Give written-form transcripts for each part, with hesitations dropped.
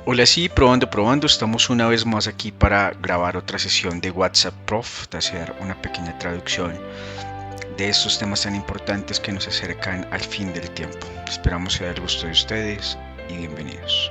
Hola, sí, probando, probando. Estamos una vez más aquí para grabar otra sesión de WhatsApp Prof, de hacer una pequeña traducción de estos temas tan importantes que nos acercan al fin del tiempo. Esperamos sea del gusto de ustedes y bienvenidos.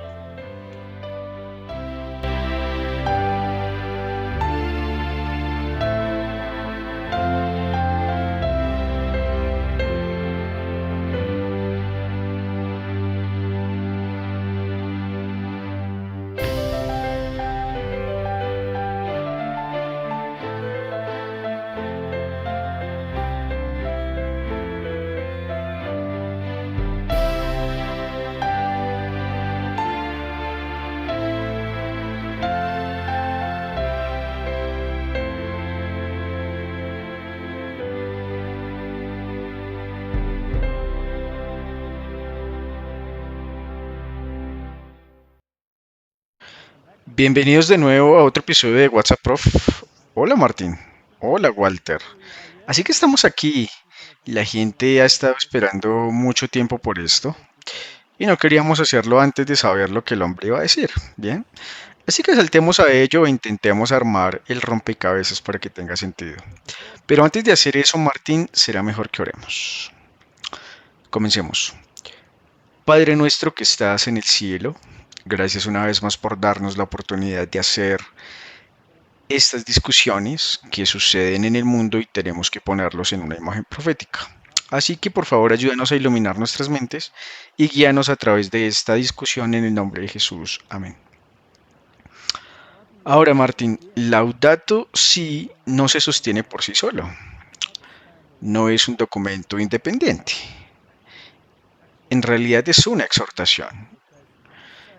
Bienvenidos de nuevo a otro episodio de WhatsApp Prof. Hola Martín. Hola Walter. Así que estamos aquí. La gente ha estado esperando mucho tiempo por esto y no queríamos hacerlo antes de saber lo que el hombre iba a decir. Bien. Así que saltemos a ello e intentemos armar el rompecabezas para que tenga sentido. Pero antes de hacer eso, Martín, será mejor que oremos. Comencemos. Padre nuestro que estás en el cielo, gracias una vez más por darnos la oportunidad de hacer estas discusiones que suceden en el mundo y tenemos que ponerlos en una imagen profética. Así que por favor ayúdanos a iluminar nuestras mentes y guíanos a través de esta discusión en el nombre de Jesús. Amén. Ahora, Martín, Laudato Si no se sostiene por sí solo. No es un documento independiente. En realidad es una exhortación.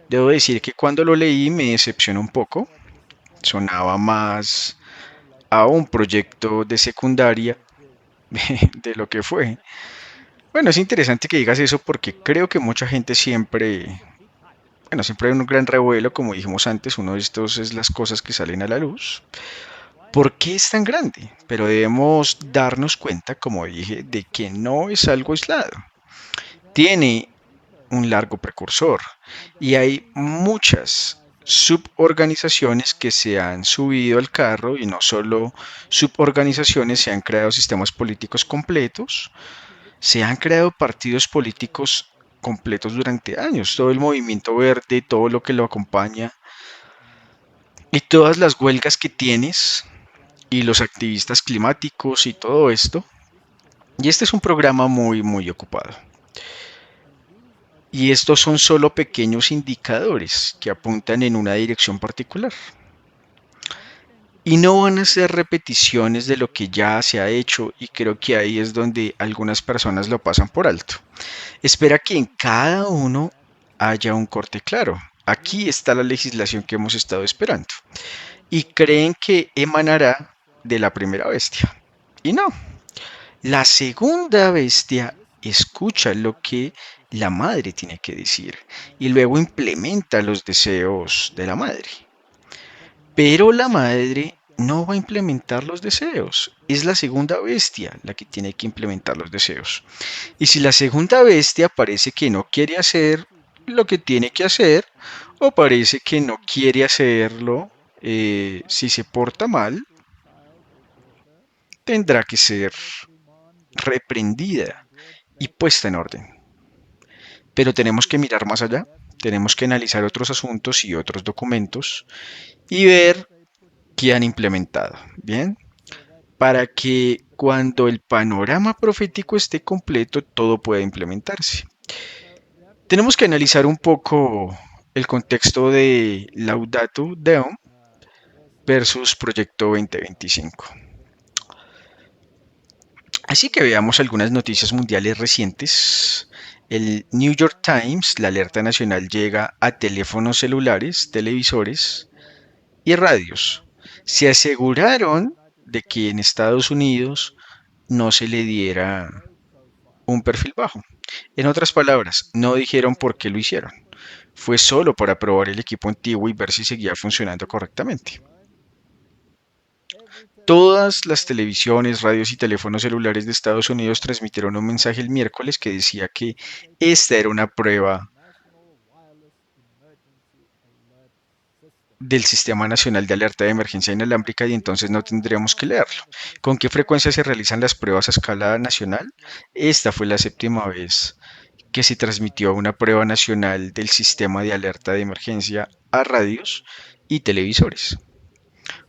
Debo decir que cuando lo leí me decepcionó un poco. Sonaba más a un proyecto de secundaria de lo que fue. Bueno, es interesante que digas eso porque creo que mucha gente siempre hay un gran revuelo, como dijimos antes, uno de estos es las cosas que salen a la luz. ¿Por qué es tan grande? Pero debemos darnos cuenta, como dije, de que no es algo aislado. Tiene un largo precursor y hay muchas suborganizaciones que se han subido al carro y no solo suborganizaciones, se han creado sistemas políticos completos, se han creado partidos políticos completos durante años, todo el movimiento verde, todo lo que lo acompaña y todas las huelgas que tienes y los activistas climáticos y todo esto. Y este es un programa muy ocupado. Y estos son solo pequeños indicadores que apuntan en una dirección particular. Y no van a ser repeticiones de lo que ya se ha hecho y creo que ahí es donde algunas personas lo pasan por alto. Espera que en cada uno haya un corte claro. Aquí está la legislación que hemos estado esperando. Y creen que emanará de la primera bestia. Y no, la segunda bestia escucha lo que la madre tiene que decir y luego implementa los deseos de la madre. Pero la madre no va a implementar los deseos. Es la segunda bestia la que tiene que implementar los deseos. Y si la segunda bestia parece que no quiere hacer lo que tiene que hacer, o parece que no quiere hacerlo, si se porta mal, tendrá que ser reprendida y puesta en orden. Pero tenemos que mirar más allá, tenemos que analizar otros asuntos y otros documentos y ver qué han implementado. Bien, para que cuando el panorama profético esté completo, todo pueda implementarse. Tenemos que analizar un poco el contexto de Laudato Deum versus Proyecto 2025. Así que veamos algunas noticias mundiales recientes. El New York Times, la alerta nacional llega a teléfonos celulares, televisores y radios. Se aseguraron de que en Estados Unidos no se le diera un perfil bajo. En otras palabras, no dijeron por qué lo hicieron. Fue solo para probar el equipo antiguo y ver si seguía funcionando correctamente. Todas las televisiones, radios y teléfonos celulares de Estados Unidos transmitieron un mensaje el miércoles que decía que esta era una prueba del Sistema Nacional de Alerta de Emergencia Inalámbrica y entonces no tendríamos que leerlo. ¿Con qué frecuencia se realizan las pruebas a escala nacional? Esta fue la séptima vez que se transmitió una prueba nacional del sistema de alerta de emergencia a radios y televisores.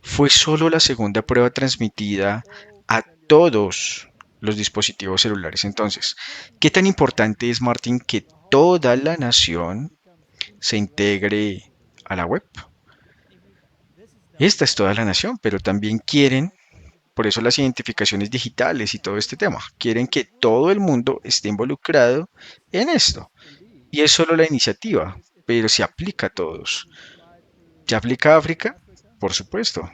Fue solo la segunda prueba transmitida a todos los dispositivos celulares. Entonces, ¿qué tan importante es, Martín, que toda la nación se integre a la web? Esta es toda la nación, pero también quieren, por eso las identificaciones digitales y todo este tema, quieren que todo el mundo esté involucrado en esto. Y es solo la iniciativa, pero se aplica a todos. ¿Se aplica a África? Por supuesto,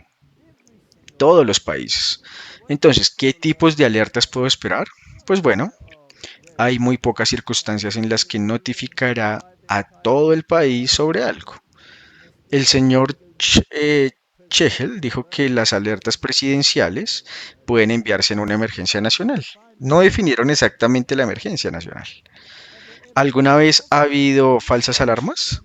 todos los países. Entonces, ¿qué tipos de alertas puedo esperar? Pues bueno, hay muy pocas circunstancias en las que notificará a todo el país sobre algo. El señor Chehel dijo que las alertas presidenciales pueden enviarse en una emergencia nacional. No definieron exactamente la emergencia nacional. ¿Alguna vez ha habido falsas alarmas?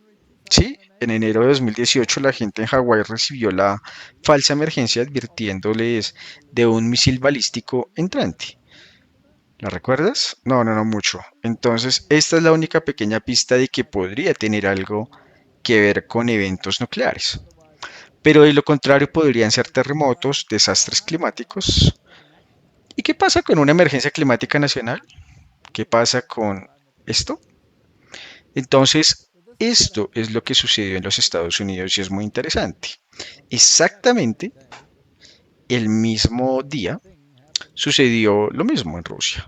Sí, en enero de 2018 la gente en Hawái recibió la falsa emergencia advirtiéndoles de un misil balístico entrante. ¿La recuerdas? No, no, no mucho. Entonces, esta es la única pequeña pista de que podría tener algo que ver con eventos nucleares. Pero de lo contrario podrían ser terremotos, desastres climáticos. ¿Y qué pasa con una emergencia climática nacional? ¿Qué pasa con esto? Entonces, esto es lo que sucedió en los Estados Unidos y es muy interesante. Exactamente el mismo día sucedió lo mismo en Rusia.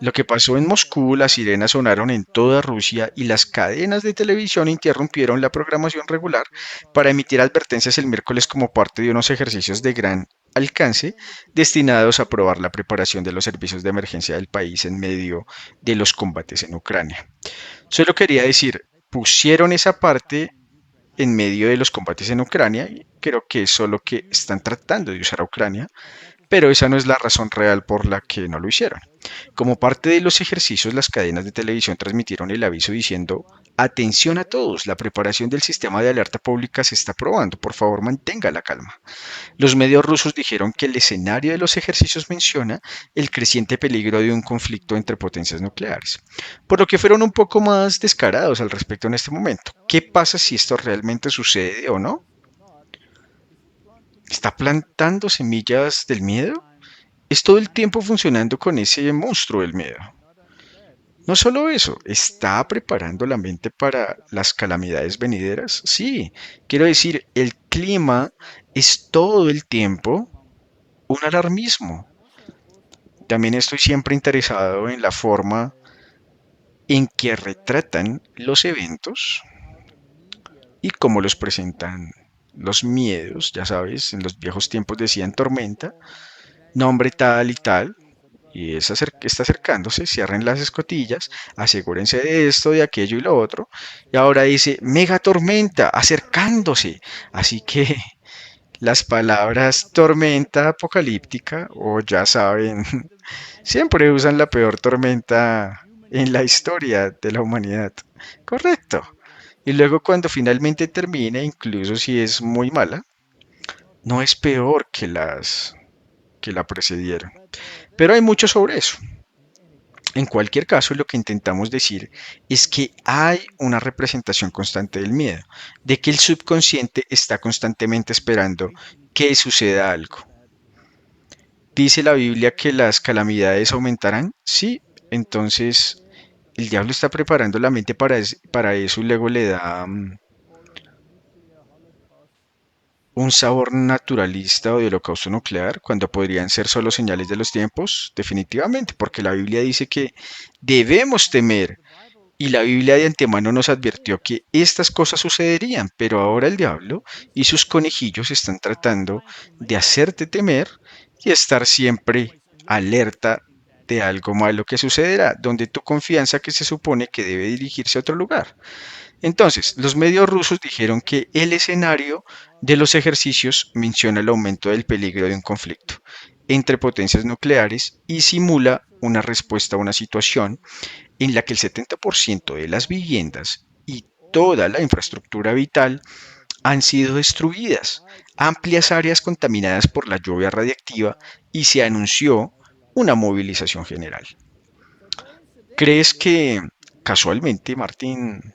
Lo que pasó en Moscú, las sirenas sonaron en toda Rusia y las cadenas de televisión interrumpieron la programación regular para emitir advertencias el miércoles como parte de unos ejercicios de gran alcance destinados a probar la preparación de los servicios de emergencia del país en medio de los combates en Ucrania. Solo quería decir, pusieron esa parte en medio de los combates en Ucrania y creo que es solo que están tratando de usar a Ucrania, pero esa no es la razón real por la que no lo hicieron. Como parte de los ejercicios, las cadenas de televisión transmitieron el aviso diciendo, atención a todos, la preparación del sistema de alerta pública se está probando, por favor mantenga la calma. Los medios rusos dijeron que el escenario de los ejercicios menciona el creciente peligro de un conflicto entre potencias nucleares, por lo que fueron un poco más descarados al respecto en este momento. ¿Qué pasa si esto realmente sucede o no? ¿Está plantando semillas del miedo? Es todo el tiempo funcionando con ese monstruo del miedo. No solo eso, ¿está preparando la mente para las calamidades venideras? Sí, quiero decir, el clima es todo el tiempo un alarmismo. También estoy siempre interesado en la forma en que retratan los eventos y cómo los presentan los miedos, ya sabes, en los viejos tiempos decían tormenta, nombre tal y tal, y está acercándose, cierren las escotillas, asegúrense de esto, de aquello y lo otro, y ahora dice mega tormenta, acercándose, así que las palabras tormenta apocalíptica, o ya saben, siempre usan la peor tormenta en la historia de la humanidad. Correcto. Y luego cuando finalmente termine, incluso si es muy mala, no es peor que las que la precedieron. Pero hay mucho sobre eso. En cualquier caso, lo que intentamos decir es que hay una representación constante del miedo, de que el subconsciente está constantemente esperando que suceda algo. ¿Dice la Biblia que las calamidades aumentarán? Sí, entonces el diablo está preparando la mente para eso y luego le da un sabor naturalista o de holocausto nuclear cuando podrían ser solo señales de los tiempos. Definitivamente, porque la Biblia dice que debemos temer y la Biblia de antemano nos advirtió que estas cosas sucederían, pero ahora el diablo y sus conejillos están tratando de hacerte temer y estar siempre alerta de algo malo que sucederá, donde tu confianza que se supone que debe dirigirse a otro lugar. Entonces, los medios rusos dijeron que el escenario de los ejercicios menciona el aumento del peligro de un conflicto entre potencias nucleares y simula una respuesta a una situación en la que el 70% de las viviendas y toda la infraestructura vital han sido destruidas, amplias áreas contaminadas por la lluvia radiactiva y se anunció una movilización general. ¿Crees que casualmente, Martín,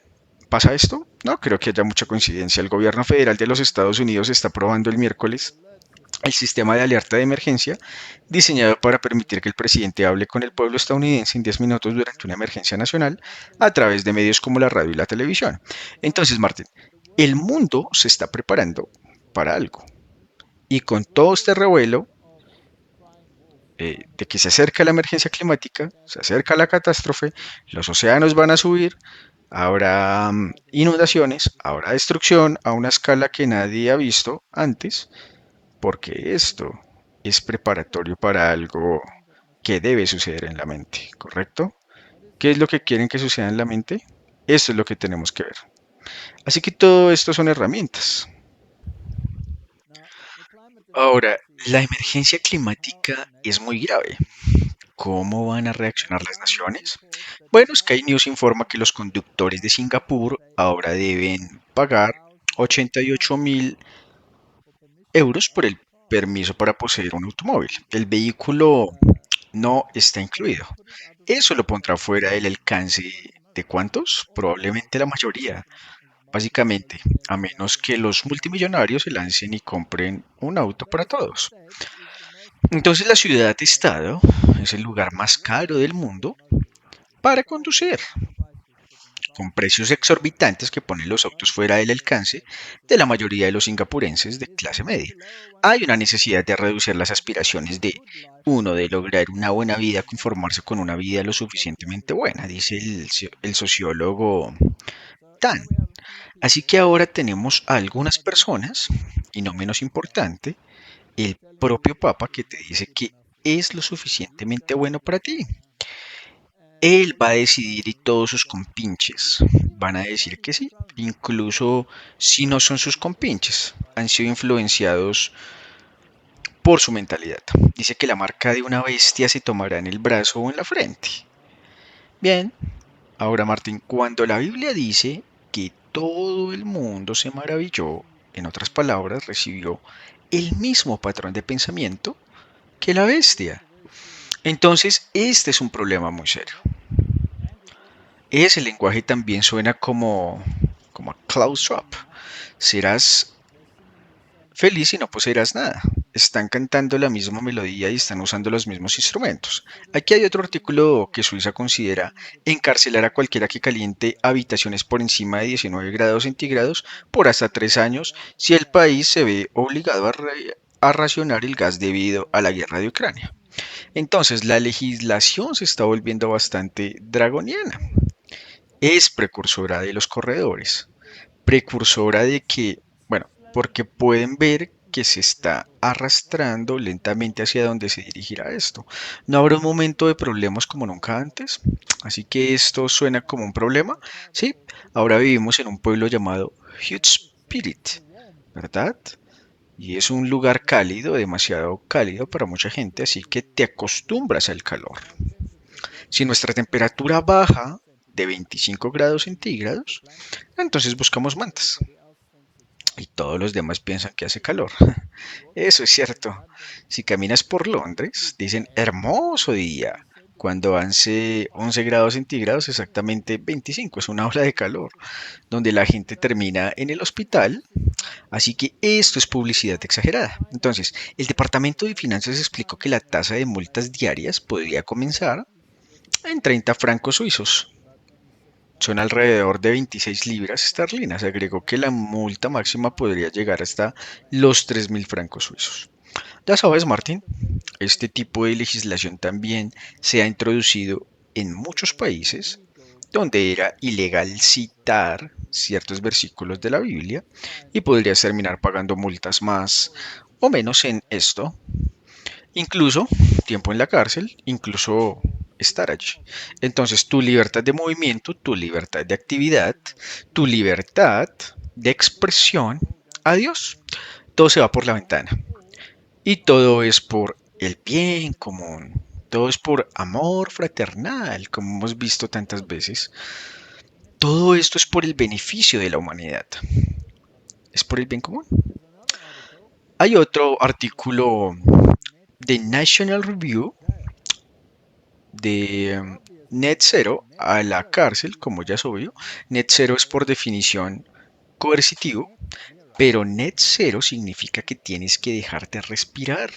pasa esto? No creo que haya mucha coincidencia. El gobierno federal de los Estados Unidos está aprobando el miércoles el sistema de alerta de emergencia diseñado para permitir que el presidente hable con el pueblo estadounidense en 10 minutos durante una emergencia nacional a través de medios como la radio y la televisión. Entonces, Martín, el mundo se está preparando para algo. Y con todo este revuelo de que se acerca la emergencia climática, se acerca la catástrofe, los océanos van a subir, habrá inundaciones, habrá destrucción a una escala que nadie ha visto antes, porque esto es preparatorio para algo que debe suceder en la mente, ¿correcto? ¿Qué es lo que quieren que suceda en la mente? Eso es lo que tenemos que ver. Así que todo esto son herramientas. Ahora, la emergencia climática es muy grave. ¿Cómo van a reaccionar las naciones? Bueno, Sky News informa que los conductores de Singapur ahora deben pagar 88.000 euros por el permiso para poseer un automóvil. El vehículo no está incluido. Eso lo pondrá fuera del alcance de ¿cuántos? Probablemente la mayoría. Básicamente, a menos que los multimillonarios se lancen y compren un auto para todos. Entonces la ciudad-estado es el lugar más caro del mundo para conducir, con precios exorbitantes que ponen los autos fuera del alcance de la mayoría de los singapurenses de clase media. Hay una necesidad de reducir las aspiraciones de uno, de lograr una buena vida, conformarse con una vida lo suficientemente buena, dice el sociólogo Tan. Así que ahora tenemos a algunas personas, y no menos importante, el propio Papa que te dice que es lo suficientemente bueno para ti. Él va a decidir y todos sus compinches van a decir que sí, incluso si no son sus compinches, han sido influenciados por su mentalidad. Dice que la marca de una bestia se tomará en el brazo o en la frente. Bien, ahora Martín, cuando la Biblia dice que todo el mundo se maravilló, en otras palabras, recibió el mismo patrón de pensamiento que la bestia. Entonces, este es un problema muy serio. Ese lenguaje también suena como a Klaus Schwab. Serás feliz y no poseerás nada. Están cantando la misma melodía y están usando los mismos instrumentos. Aquí hay otro artículo que Suiza considera encarcelar a cualquiera que caliente habitaciones por encima de 19 grados centígrados por hasta 3 años si el país se ve obligado a racionar el gas debido a la guerra de Ucrania. Entonces, la legislación se está volviendo bastante dragoniana. Es precursora de los corredores, precursora de que, bueno, porque pueden ver que se está arrastrando lentamente hacia donde se dirigirá esto. ¿No habrá un momento de problemas como nunca antes? Así que esto suena como un problema. Sí, ahora vivimos en un pueblo llamado Huge Spirit, ¿verdad? Y es un lugar cálido, demasiado cálido para mucha gente, así que te acostumbras al calor. Si nuestra temperatura baja de 25 grados centígrados, entonces buscamos mantas. Y todos los demás piensan que hace calor. Eso es cierto. Si caminas por Londres, dicen hermoso día. Cuando hace 11 grados centígrados, exactamente 25, es una ola de calor, donde la gente termina en el hospital. Así que esto es publicidad exagerada. Entonces, el Departamento de Finanzas explicó que la tasa de multas diarias podría comenzar en 30 francos suizos. Son alrededor de 26 libras esterlinas. Agregó que la multa máxima podría llegar hasta los 3.000 francos suizos. Ya sabes, Martín, este tipo de legislación también se ha introducido en muchos países donde era ilegal citar ciertos versículos de la Biblia y podrías terminar pagando multas más o menos en esto, incluso tiempo en la cárcel, incluso estar allí. Entonces, tu libertad de movimiento, tu libertad de actividad, tu libertad de expresión, adiós, todo se va por la ventana. Y todo es por el bien común, todo es por amor fraternal, como hemos visto tantas veces. Todo esto es por el beneficio de la humanidad. es por el bien común. Hay otro artículo de National Review de Net Zero a la cárcel, como ya es obvio. Net Zero es por definición coercitivo, pero net cero significa que tienes que dejarte respirar,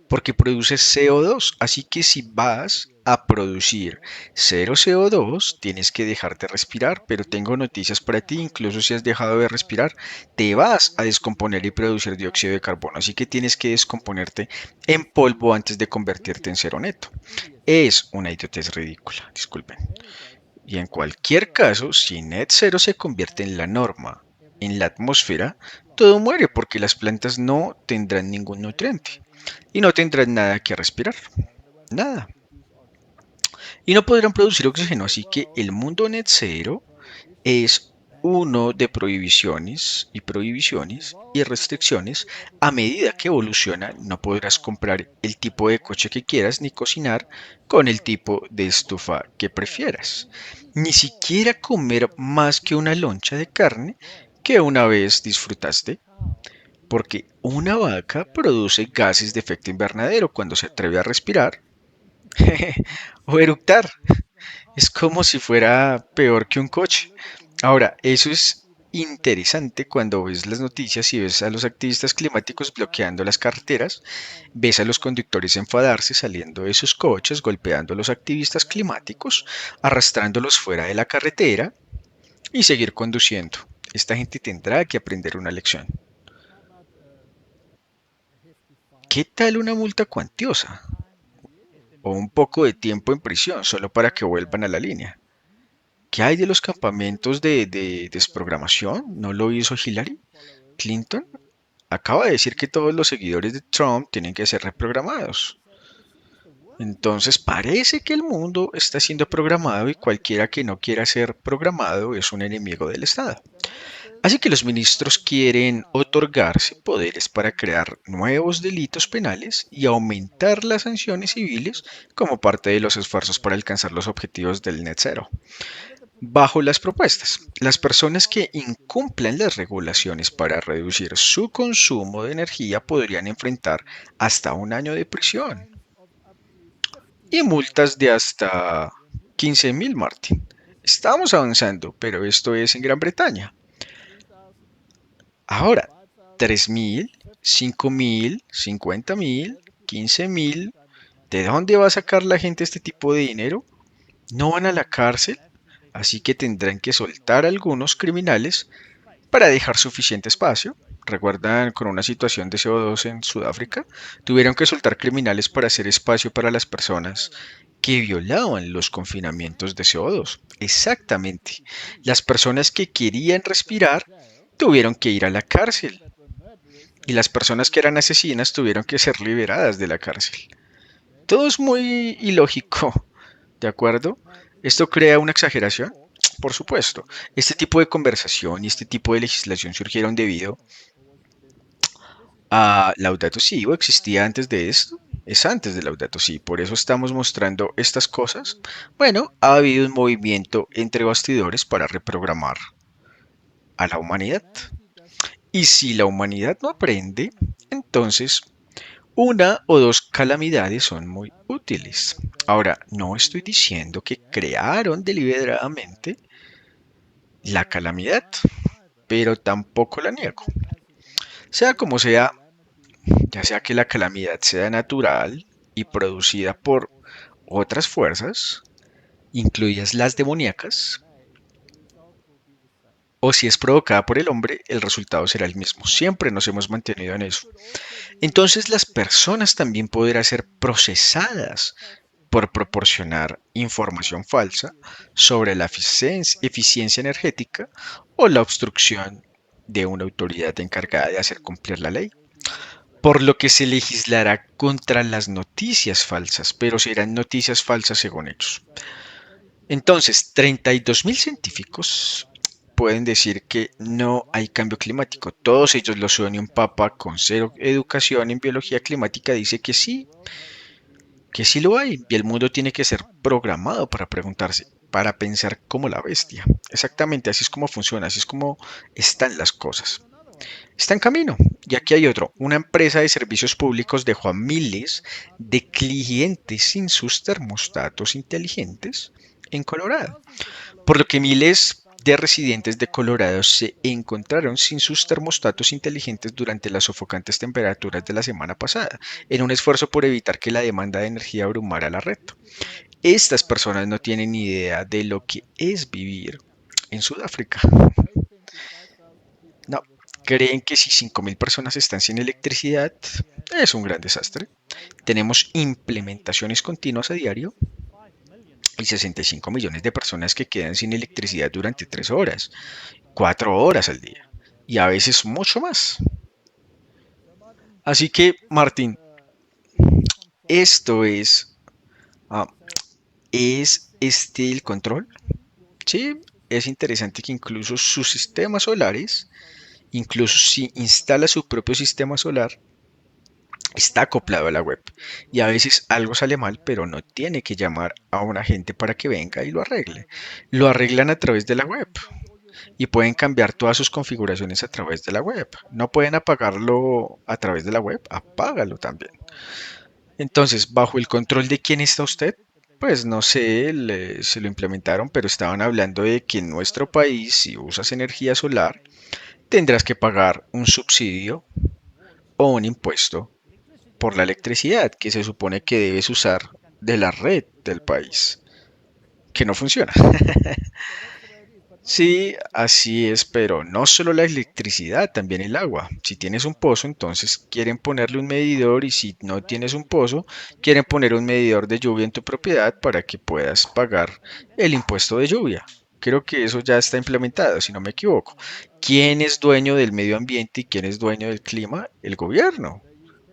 porque produces CO2. Así que si vas a producir cero CO2, tienes que dejarte respirar. Pero tengo noticias para ti, incluso si has dejado de respirar, te vas a descomponer y producir dióxido de carbono. Así que tienes que descomponerte en polvo antes de convertirte en cero neto. Es una idiotez ridícula, disculpen. Y en cualquier caso, si net cero se convierte en la norma en la atmósfera, todo muere porque las plantas no tendrán ningún nutriente y no tendrán nada que respirar, nada. Y no podrán producir oxígeno, así que el mundo net cero es uno de prohibiciones y restricciones. A medida que evoluciona, no podrás comprar el tipo de coche que quieras ni cocinar con el tipo de estufa que prefieras. Ni siquiera comer más que una loncha de carne que una vez disfrutaste, porque una vaca produce gases de efecto invernadero cuando se atreve a respirar o eructar. Es como si fuera peor que un coche. Ahora, eso es interesante cuando ves las noticias y ves a los activistas climáticos bloqueando las carreteras, ves a los conductores enfadarse saliendo de sus coches, golpeando a los activistas climáticos, arrastrándolos fuera de la carretera y seguir conduciendo. Esta gente tendrá que aprender una lección. ¿Qué tal una multa cuantiosa? O un poco de tiempo en prisión solo para que vuelvan a la línea. ¿Qué hay de los campamentos de desprogramación? ¿No lo hizo Hillary Clinton? Acaba de decir que todos los seguidores de Trump tienen que ser reprogramados. Entonces parece que el mundo está siendo programado y cualquiera que no quiera ser programado es un enemigo del Estado. Así que los ministros quieren otorgarse poderes para crear nuevos delitos penales y aumentar las sanciones civiles como parte de los esfuerzos para alcanzar los objetivos del net zero. Bajo las propuestas, las personas que incumplan las regulaciones para reducir su consumo de energía podrían enfrentar hasta un año de prisión y multas de hasta 15.000, Martin. Estamos avanzando, pero esto es en Gran Bretaña. Ahora, 3.000, 5.000, 50.000, 15.000. ¿De dónde va a sacar la gente este tipo de dinero? No van a la cárcel, así que tendrán que soltar a algunos criminales para dejar suficiente espacio. ¿Recuerdan con una situación de CO2 en Sudáfrica? Tuvieron que soltar criminales para hacer espacio para las personas que violaban los confinamientos de CO2. Exactamente. Las personas que querían respirar tuvieron que ir a la cárcel y las personas que eran asesinas tuvieron que ser liberadas de la cárcel. Todo es muy ilógico, ¿de acuerdo? ¿Esto crea una exageración? Por supuesto. Este tipo de conversación y este tipo de legislación surgieron debido a Laudato Si, o existía antes de esto. Es antes de Laudato Si, por eso estamos mostrando estas cosas. Bueno, ha habido un movimiento entre bastidores para reprogramar a la humanidad. Y si la humanidad no aprende, entonces una o dos calamidades son muy útiles. Ahora, no estoy diciendo que crearon deliberadamente la calamidad, pero tampoco la niego. Sea como sea, ya sea que la calamidad sea natural y producida por otras fuerzas, incluidas las demoníacas, o si es provocada por el hombre, el resultado será el mismo. Siempre nos hemos mantenido en eso. Entonces las personas también podrán ser procesadas por proporcionar información falsa sobre la eficiencia energética o la obstrucción de una autoridad encargada de hacer cumplir la ley. Por lo que se legislará contra las noticias falsas, pero serán noticias falsas según ellos. Entonces, 32.000 científicos pueden decir que no hay cambio climático. Todos ellos lo suben y un papa con cero educación en biología climática dice que sí lo hay. Y el mundo tiene que ser programado para preguntarse, para pensar como la bestia. Exactamente, así es como funciona, así es como están las cosas. Está en camino. Y aquí hay otro. Una empresa de servicios públicos dejó a miles de clientes sin sus termostatos inteligentes en Colorado, por lo que miles de residentes de Colorado se encontraron sin sus termostatos inteligentes durante las sofocantes temperaturas de la semana pasada, en un esfuerzo por evitar que la demanda de energía abrumara la red. Estas personas no tienen ni idea de lo que es vivir en Sudáfrica. No, creen que si 5.000 personas están sin electricidad, es un gran desastre. Tenemos implementaciones continuas a diario y 65 millones de personas que quedan sin electricidad durante 3 horas, 4 horas al día y a veces mucho más. Así que, Martín, esto ah, es el control. Sí, es interesante que incluso sus sistemas solares, incluso si instala su propio sistema solar, está acoplado a la web. Y a veces algo sale mal, pero no tiene que llamar a un agente para que venga y lo arregle. Lo arreglan a través de la web y pueden cambiar todas sus configuraciones a través de la web. No pueden apagarlo a través de la web, apágalo también. Entonces, ¿bajo el control de quién está usted? Pues no sé, se lo implementaron, pero estaban hablando de que en nuestro país, si usas energía solar, tendrás que pagar un subsidio o un impuesto por la electricidad que se supone que debes usar de la red del país, que no funciona. Sí, así es, pero no solo la electricidad, también el agua. Si tienes un pozo, entonces quieren ponerle un medidor y si no tienes un pozo, quieren poner un medidor de lluvia en tu propiedad para que puedas pagar el impuesto de lluvia. Creo que eso ya está implementado, si no me equivoco. ¿Quién es dueño del medio ambiente y quién es dueño del clima? El gobierno.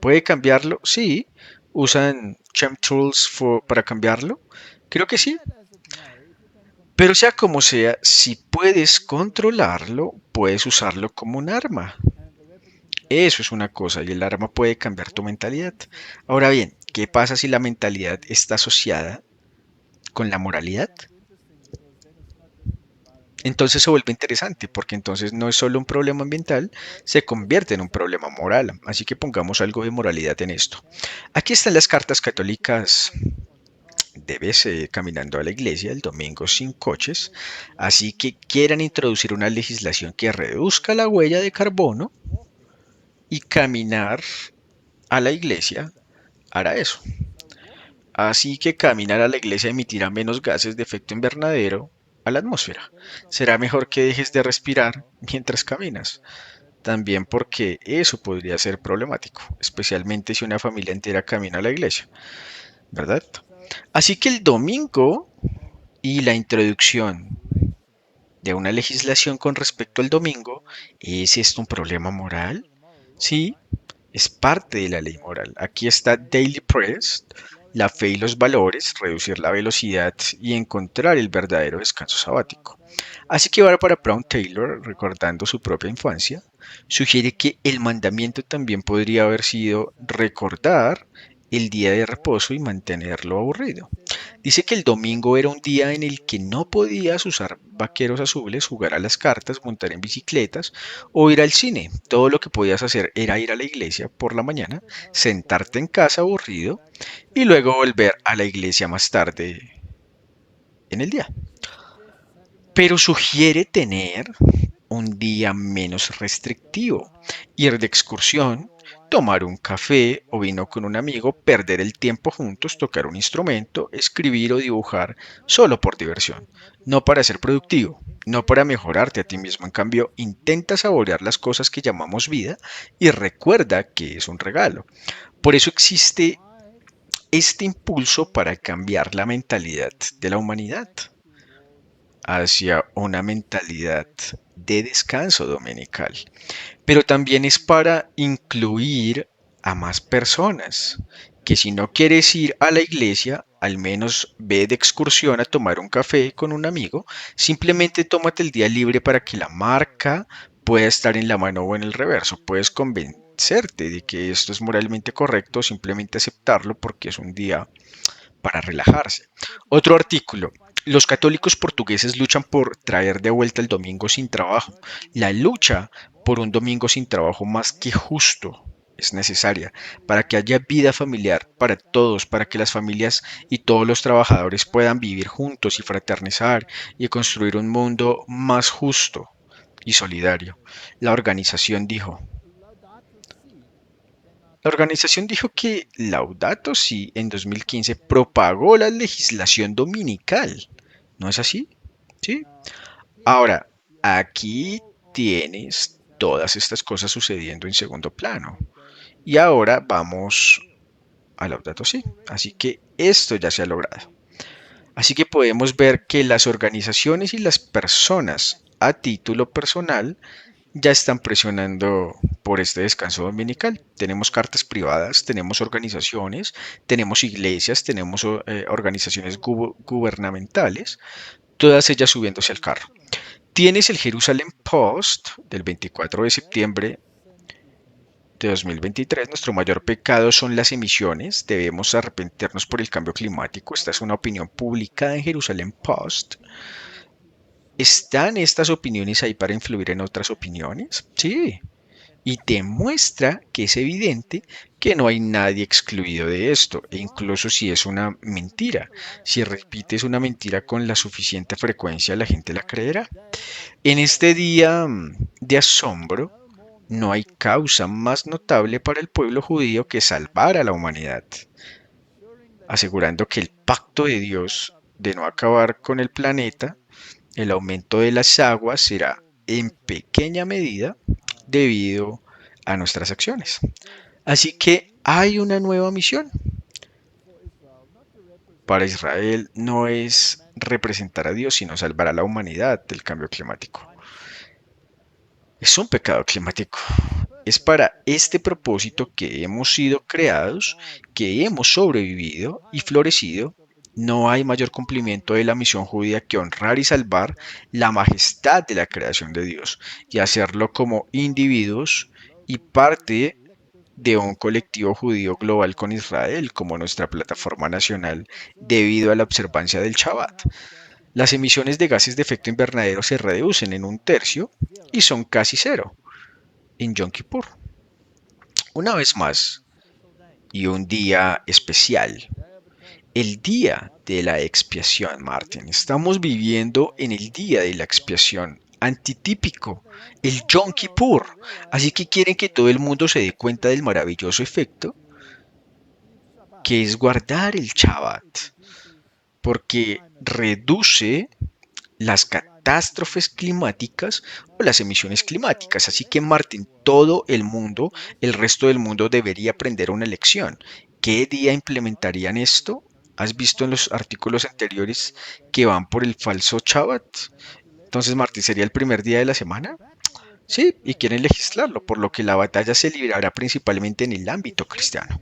¿Puede cambiarlo? Sí. ¿Usan chemtrools para cambiarlo? Creo que sí. Pero sea como sea, si puedes controlarlo, puedes usarlo como un arma. Eso es una cosa y el arma puede cambiar tu mentalidad. Ahora bien, ¿qué pasa si la mentalidad está asociada con la moralidad? Entonces se vuelve interesante porque entonces no es solo un problema ambiental, se convierte en un problema moral. Así que pongamos algo de moralidad en esto. Aquí están las cartas católicas. Debes caminando a la iglesia el domingo sin coches, así que quieran introducir una legislación que reduzca la huella de carbono y caminar a la iglesia hará eso. Así que caminar a la iglesia emitirá menos gases de efecto invernadero a la atmósfera. Será mejor que dejes de respirar mientras caminas. También porque eso podría ser problemático, especialmente si una familia entera camina a la iglesia, ¿verdad? Así que el domingo y la introducción de una legislación con respecto al domingo, ¿es esto un problema moral? Sí, es parte de la ley moral. Aquí está Daily Press, la fe y los valores, reducir la velocidad y encontrar el verdadero descanso sabático. Así que ahora para Brown Taylor, recordando su propia infancia, sugiere que el mandamiento también podría haber sido recordar el día de reposo y mantenerlo aburrido. Dice que el domingo era un día en el que no podías usar vaqueros azules, jugar a las cartas, montar en bicicletas o ir al cine. Todo lo que podías hacer era ir a la iglesia por la mañana, sentarte en casa aburrido y luego volver a la iglesia más tarde en el día. Pero sugiere tener un día menos restrictivo, ir de excursión, tomar un café o vino con un amigo, perder el tiempo juntos, tocar un instrumento, escribir o dibujar solo por diversión, no para ser productivo, no para mejorarte a ti mismo. En cambio, intenta saborear las cosas que llamamos vida y recuerda que es un regalo. Por eso existe este impulso para cambiar la mentalidad de la humanidad hacia una mentalidad de descanso dominical, pero también es para incluir a más personas, que si no quieres ir a la iglesia, al menos ve de excursión a tomar un café con un amigo, simplemente tómate el día libre para que la marca pueda estar en la mano o en el reverso, puedes convencerte de que esto es moralmente correcto, simplemente aceptarlo porque es un día para relajarse. Otro artículo. Los católicos portugueses luchan por traer de vuelta el domingo sin trabajo. La lucha por un domingo sin trabajo más que justo es necesaria para que haya vida familiar para todos, para que las familias y todos los trabajadores puedan vivir juntos y fraternizar y construir un mundo más justo y solidario. La organización dijo, la organización dijo que Laudato Si en 2015 propagó la legislación dominical. ¿No es así? Sí. Ahora, aquí tienes todas estas cosas sucediendo en segundo plano. Y ahora vamos a Laudato Si. Así que esto ya se ha logrado. Así que podemos ver que las organizaciones y las personas a título personal ya están presionando por este descanso dominical. Tenemos cartas privadas, tenemos organizaciones, tenemos iglesias, tenemos organizaciones gubernamentales, todas ellas subiéndose al carro. Tienes el Jerusalem Post del 24 de septiembre de 2023. Nuestro mayor pecado son las emisiones. Debemos arrepentirnos por el cambio climático. Esta es una opinión publicada en Jerusalem Post. ¿Están estas opiniones ahí para influir en otras opiniones? Sí. Y demuestra que es evidente que no hay nadie excluido de esto, e incluso si es una mentira. Si repites una mentira con la suficiente frecuencia, la gente la creerá. En este día de asombro, no hay causa más notable para el pueblo judío que salvar a la humanidad, asegurando que el pacto de Dios de no acabar con el planeta, el aumento de las aguas será en pequeña medida debido a nuestras acciones. Así que hay una nueva misión. Para Israel no es representar a Dios, sino salvar a la humanidad del cambio climático. Es un pecado climático. Es para este propósito que hemos sido creados, que hemos sobrevivido y florecido. No hay mayor cumplimiento de la misión judía que honrar y salvar la majestad de la creación de Dios y hacerlo como individuos y parte de un colectivo judío global con Israel como nuestra plataforma nacional debido a la observancia del Shabbat. Las emisiones de gases de efecto invernadero se reducen en un tercio y son casi cero en Yom Kippur. Una vez más, y un día especial, el día de la expiación, Martin. Estamos viviendo en el día de la expiación, antitípico, el Yom Kippur. Así que quieren que todo el mundo se dé cuenta del maravilloso efecto que es guardar el Shabbat, porque reduce las catástrofes climáticas o las emisiones climáticas. Así que, Martín, todo el mundo, el resto del mundo debería aprender una lección. ¿Qué día implementarían esto? ¿Has visto en los artículos anteriores que van por el falso Shabbat? Entonces, Martín, ¿sería el primer día de la semana? Sí, y quieren legislarlo, por lo que la batalla se librará principalmente en el ámbito cristiano.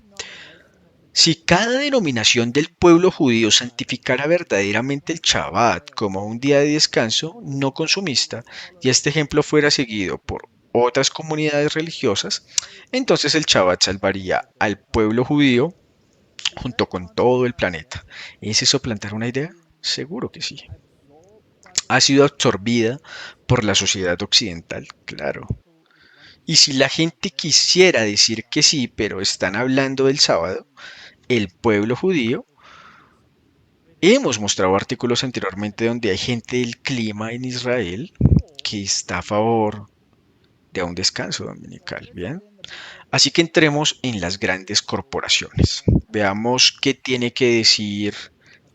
Si cada denominación del pueblo judío santificara verdaderamente el Shabbat como un día de descanso no consumista y este ejemplo fuera seguido por otras comunidades religiosas, entonces el Shabbat salvaría al pueblo judío junto con todo el planeta. ¿Es eso plantear una idea? Seguro que sí. ¿Ha sido absorbida por la sociedad occidental? Claro. Y si la gente quisiera decir que sí, pero están hablando del sábado, el pueblo judío. Hemos mostrado artículos anteriormente donde hay gente del clima en Israel que está a favor de un descanso dominical, ¿bien? Así que entremos en las grandes corporaciones. Veamos qué tiene que decir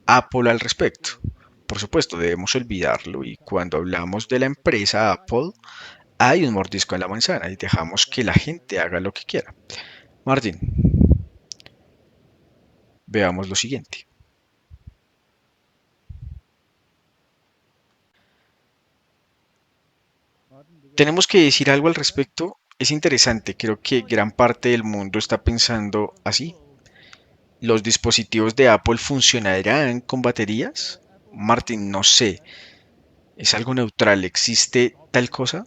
Apple al respecto. Por supuesto, debemos olvidarlo y cuando hablamos de la empresa Apple, hay un mordisco en la manzana y dejamos que la gente haga lo que quiera. Martín, veamos lo siguiente. Tenemos que decir algo al respecto. Es interesante, creo que gran parte del mundo está pensando así. ¿Los dispositivos de Apple funcionarán con baterías? Martin, no sé. ¿Es algo neutral? ¿Existe tal cosa?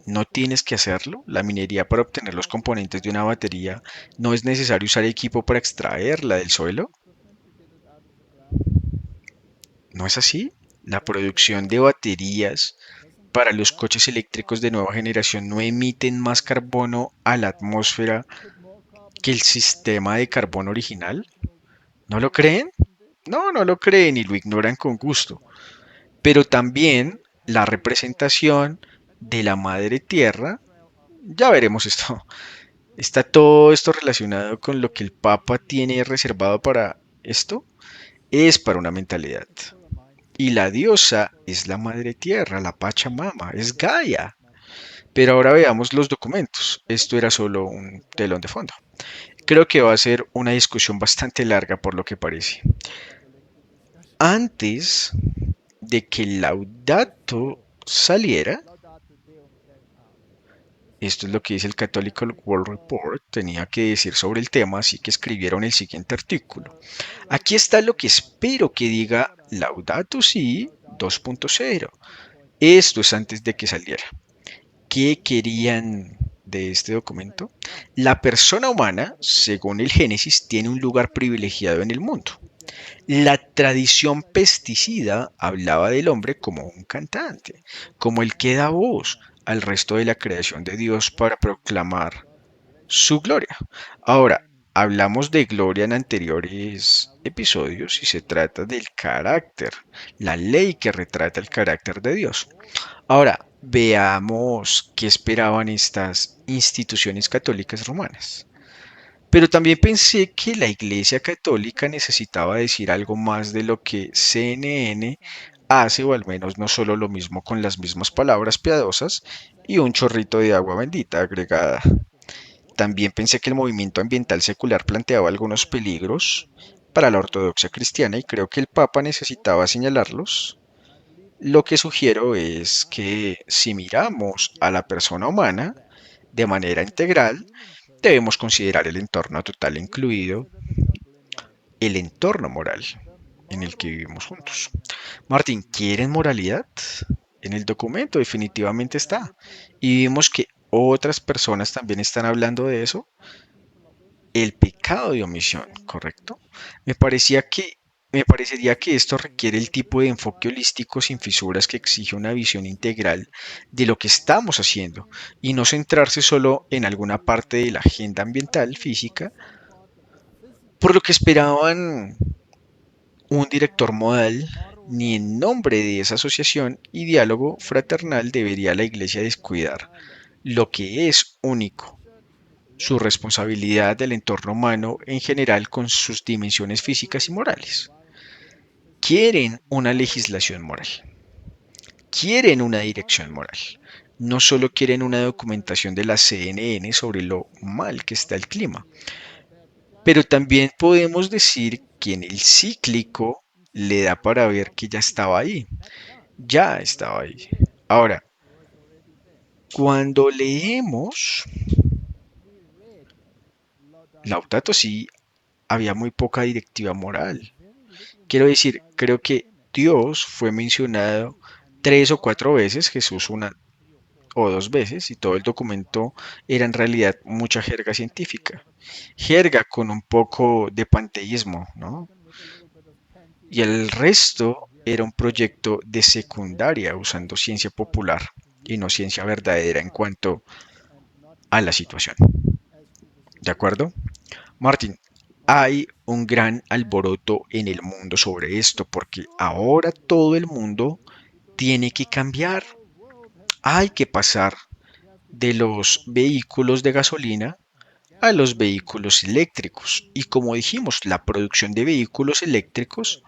¿No tienes que hacerlo? La minería para obtener los componentes de una batería no es necesario usar equipo para extraerla del suelo. ¿No es así? La producción de baterías para los coches eléctricos de nueva generación no emiten más carbono a la atmósfera que el sistema de carbono original. ¿No lo creen? No, no lo creen y lo ignoran con gusto. Pero también la representación de la madre tierra, ya veremos esto. ¿Está todo esto relacionado con lo que el Papa tiene reservado para esto? Es para una mentalidad. Y la diosa es la madre tierra, la Pachamama, es Gaia. Pero ahora veamos los documentos. Esto era solo un telón de fondo. Creo que va a ser una discusión bastante larga por lo que parece. Antes de que el Laudato saliera, esto es lo que dice el Catholic World Report, tenía que decir sobre el tema, así que escribieron el siguiente artículo. Aquí está lo que espero que diga Laudato Si 2.0. Esto es antes de que saliera. ¿Qué querían de este documento? La persona humana, según el Génesis, tiene un lugar privilegiado en el mundo. La tradición pesticida hablaba del hombre como un cantante, como el que da voz al resto de la creación de Dios para proclamar su gloria. Ahora, hablamos de gloria en anteriores episodios y se trata del carácter, la ley que retrata el carácter de Dios. Ahora, veamos qué esperaban estas instituciones católicas romanas. Pero también pensé que la Iglesia Católica necesitaba decir algo más de lo que CNN hace, o al menos no solo lo mismo con las mismas palabras piadosas y un chorrito de agua bendita agregada. También pensé que el movimiento ambiental secular planteaba algunos peligros para la ortodoxia cristiana y creo que el Papa necesitaba señalarlos. Lo que sugiero es que si miramos a la persona humana de manera integral, debemos considerar el entorno total, incluido el entorno moral en el que vivimos juntos. Martín, ¿quieren moralidad? En el documento definitivamente está. Y vimos que otras personas también están hablando de eso. El pecado de omisión, ¿correcto? Me parecía que Me parecería que esto requiere el tipo de enfoque holístico sin fisuras que exige una visión integral de lo que estamos haciendo y no centrarse solo en alguna parte de la agenda ambiental física, por lo que esperaban un director modal, ni en nombre de esa asociación y diálogo fraternal debería la Iglesia descuidar lo que es único, su responsabilidad del entorno humano en general con sus dimensiones físicas y morales. Quieren una legislación moral, quieren una dirección moral. No solo quieren una documentación de la CNN sobre lo mal que está el clima, pero también podemos decir que en el cíclico le da para ver que ya estaba ahí. Ahora, cuando leemos Laudato Si, había muy poca directiva moral. Quiero decir, creo que Dios fue mencionado 3 o 4 veces, Jesús una o 2 veces, y todo el documento era en realidad mucha jerga científica. Jerga con un poco de panteísmo, ¿no? Y el resto era un proyecto de secundaria usando ciencia popular y no ciencia verdadera en cuanto a la situación. ¿De acuerdo? Martín, hay un gran alboroto en el mundo sobre esto porque ahora todo el mundo tiene que cambiar. Hay que pasar de los vehículos de gasolina a los vehículos eléctricos. Y como dijimos, la producción de vehículos eléctricos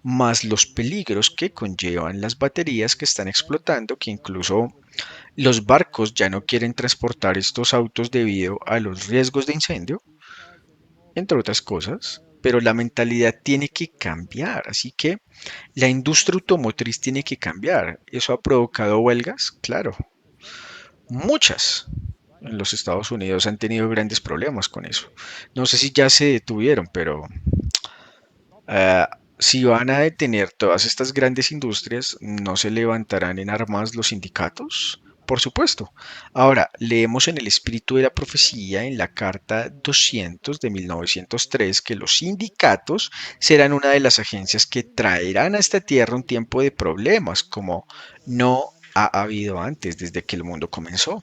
más los peligros que conllevan las baterías que están explotando, que incluso los barcos ya no quieren transportar estos autos debido a los riesgos de incendio, entre otras cosas, pero la mentalidad tiene que cambiar, así que la industria automotriz tiene que cambiar. ¿Eso ha provocado huelgas? Claro, muchas. En los Estados Unidos han tenido grandes problemas con eso. No sé si ya se detuvieron, pero Ah, si van a detener todas estas grandes industrias, ¿no se levantarán en armas los sindicatos? Por supuesto. Ahora, leemos en el espíritu de la profecía en la carta 200 de 1903 que los sindicatos serán una de las agencias que traerán a esta tierra un tiempo de problemas como no ha habido antes desde que el mundo comenzó.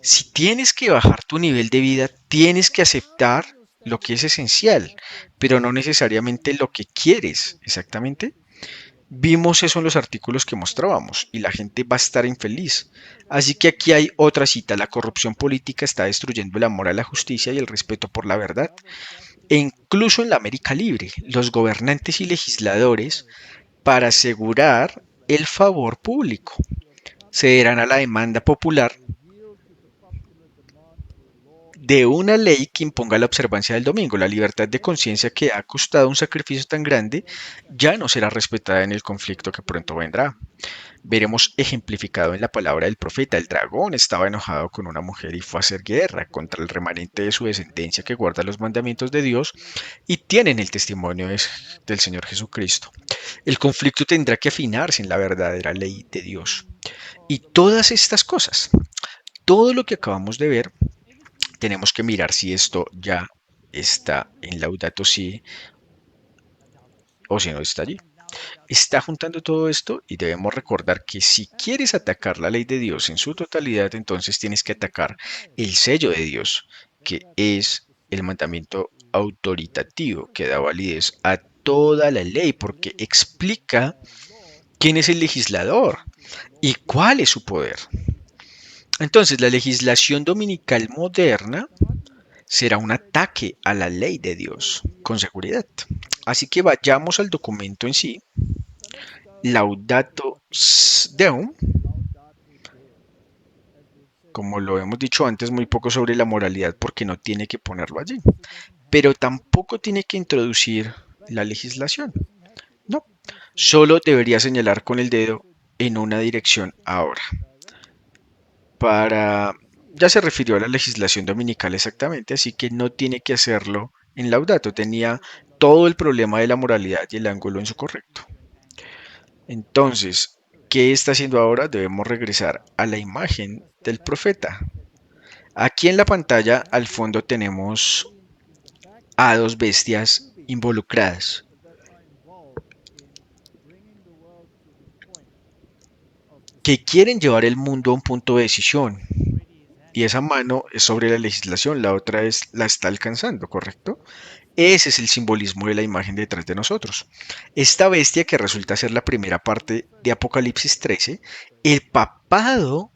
Si tienes que bajar tu nivel de vida, tienes que aceptar lo que es esencial, pero no necesariamente lo que quieres, exactamente. Vimos eso en los artículos que mostrábamos y la gente va a estar infeliz. Así que aquí hay otra cita. La corrupción política está destruyendo el amor a la justicia y el respeto por la verdad. E incluso en la América Libre, los gobernantes y legisladores, para asegurar el favor público, cederán a la demanda popular de una ley que imponga la observancia del domingo. La libertad de conciencia que ha costado un sacrificio tan grande ya no será respetada en el conflicto que pronto vendrá. Veremos ejemplificado en la palabra del profeta. El dragón estaba enojado con una mujer y fue a hacer guerra contra el remanente de su descendencia que guarda los mandamientos de Dios y tienen el testimonio del Señor Jesucristo. El conflicto tendrá que afinarse en la verdadera ley de Dios. Y todas estas cosas, todo lo que acabamos de ver, tenemos que mirar si esto ya está en Laudato Si o si no está allí. Está juntando todo esto y debemos recordar que si quieres atacar la ley de Dios en su totalidad, entonces tienes que atacar el sello de Dios, que es el mandamiento autoritativo que da validez a toda la ley, porque explica quién es el legislador y cuál es su poder. Entonces, la legislación dominical moderna será un ataque a la ley de Dios, con seguridad. Así que vayamos al documento en sí. Laudato Deum, como lo hemos dicho antes, muy poco sobre la moralidad porque no tiene que ponerlo allí, pero tampoco tiene que introducir la legislación. No, solo debería señalar con el dedo en una dirección ahora. Para ya se refirió a la legislación dominical exactamente, así que no tiene que hacerlo en Laudato. Tenía todo el problema de la moralidad y el ángulo en su correcto. Entonces, ¿qué está haciendo ahora? Debemos regresar a la imagen del profeta. Aquí en la pantalla al fondo tenemos a dos bestias involucradas que quieren llevar el mundo a un punto de decisión. Y esa mano es sobre la legislación, la otra es la está alcanzando, ¿correcto? Ese es el simbolismo de la imagen detrás de nosotros. Esta bestia que resulta ser la primera parte de Apocalipsis 13, el papado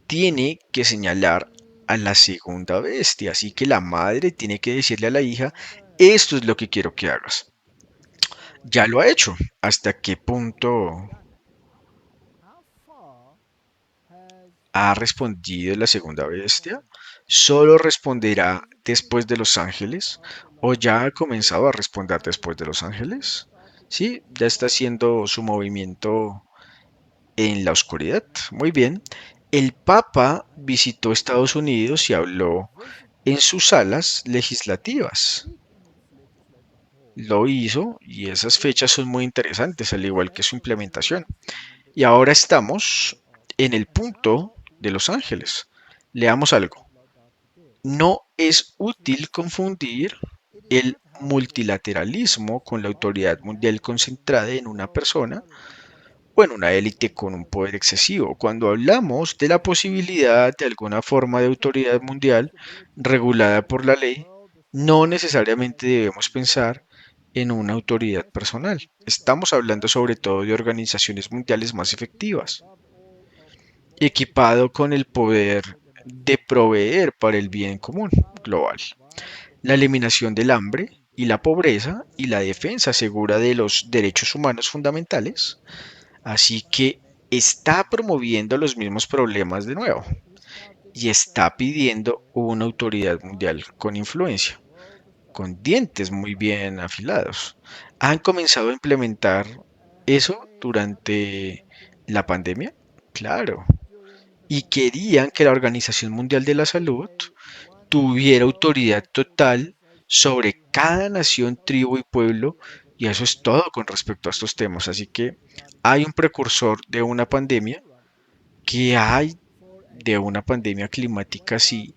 tiene que señalar a la segunda bestia, así que la madre tiene que decirle a la hija, esto es lo que quiero que hagas. Ya lo ha hecho. ¿Hasta qué punto ha respondido la segunda bestia? ¿Solo responderá después de los ángeles? ¿O ya ha comenzado a responder después de los ángeles? Sí, ya está haciendo su movimiento en la oscuridad. Muy bien. El Papa visitó Estados Unidos y habló en sus salas legislativas. Lo hizo y esas fechas son muy interesantes, al igual que su implementación. Y ahora estamos en el punto de Los Ángeles. Leamos algo. No es útil confundir el multilateralismo con la autoridad mundial concentrada en una persona o en una élite con un poder excesivo. Cuando hablamos de la posibilidad de alguna forma de autoridad mundial regulada por la ley, no necesariamente debemos pensar en una autoridad personal. Estamos hablando sobre todo de organizaciones mundiales más efectivas, equipado con el poder de proveer para el bien común global, la eliminación del hambre y la pobreza y la defensa segura de los derechos humanos fundamentales. Así que está promoviendo los mismos problemas de nuevo y está pidiendo una autoridad mundial con influencia, con dientes muy bien afilados. ¿Han comenzado a implementar eso durante la pandemia? Claro. Y querían que la Organización Mundial de la Salud tuviera autoridad total sobre cada nación, tribu y pueblo, y eso es todo con respecto a estos temas. Así que hay un precursor de una pandemia ¿Qué hay de una pandemia climática si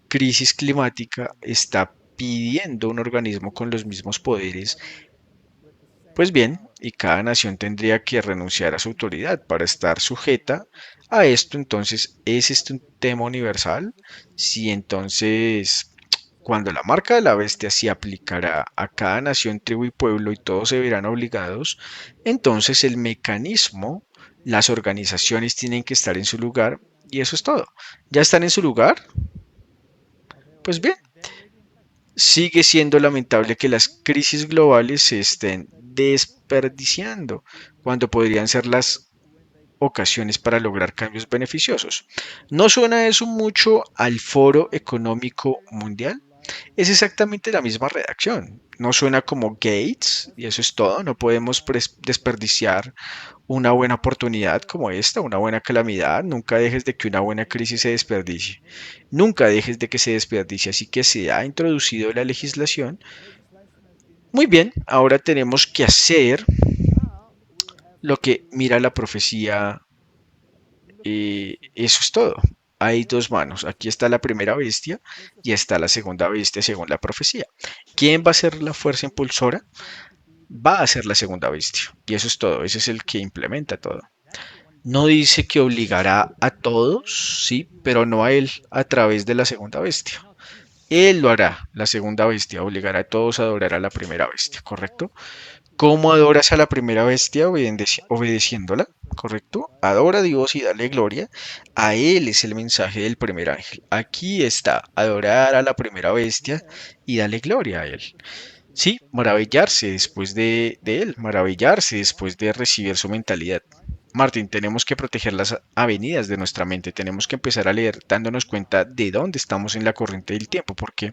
crisis climática está pidiendo un organismo con los mismos poderes? Pues bien, y cada nación tendría que renunciar a su autoridad para estar sujeta a esto. Entonces, ¿es este un tema universal? Si entonces, cuando la marca de la bestia se aplicará a cada nación, tribu y pueblo y todos se verán obligados, entonces el mecanismo, las organizaciones tienen que estar en su lugar y eso es todo. ¿Ya están en su lugar? Pues bien, sigue siendo lamentable que las crisis globales se estén desperdiciando cuando podrían ser las ocasiones para lograr cambios beneficiosos. ¿No suena eso mucho al Foro Económico Mundial? Es exactamente la misma redacción. No suena como Gates y eso es todo. No podemos desperdiciar una buena oportunidad como esta, una buena calamidad. Nunca dejes de que una buena crisis se desperdicie. Nunca dejes de que se desperdicie. Así que se ha introducido la legislación. Muy bien, ahora tenemos que hacer lo que mira la profecía. Eso es todo. Hay dos manos. Aquí está la primera bestia y está la segunda bestia según la profecía. ¿Quién va a ser la fuerza impulsora? Va a ser la segunda bestia. Y eso es todo. Ese es el que implementa todo. No dice que obligará a todos, sí, pero no a él a través de la segunda bestia. Él lo hará, la segunda bestia, obligará a todos a adorar a la primera bestia, ¿correcto? ¿Cómo adoras a la primera bestia? Obedeciéndola, ¿correcto? Adora a Dios y dale gloria. A Él es el mensaje del primer ángel. Aquí está, adorar a la primera bestia y dale gloria a Él. Sí, maravillarse después de Él, maravillarse después de recibir su mentalidad. Martín, tenemos que proteger las avenidas de nuestra mente, tenemos que empezar a leer dándonos cuenta de dónde estamos en la corriente del tiempo, porque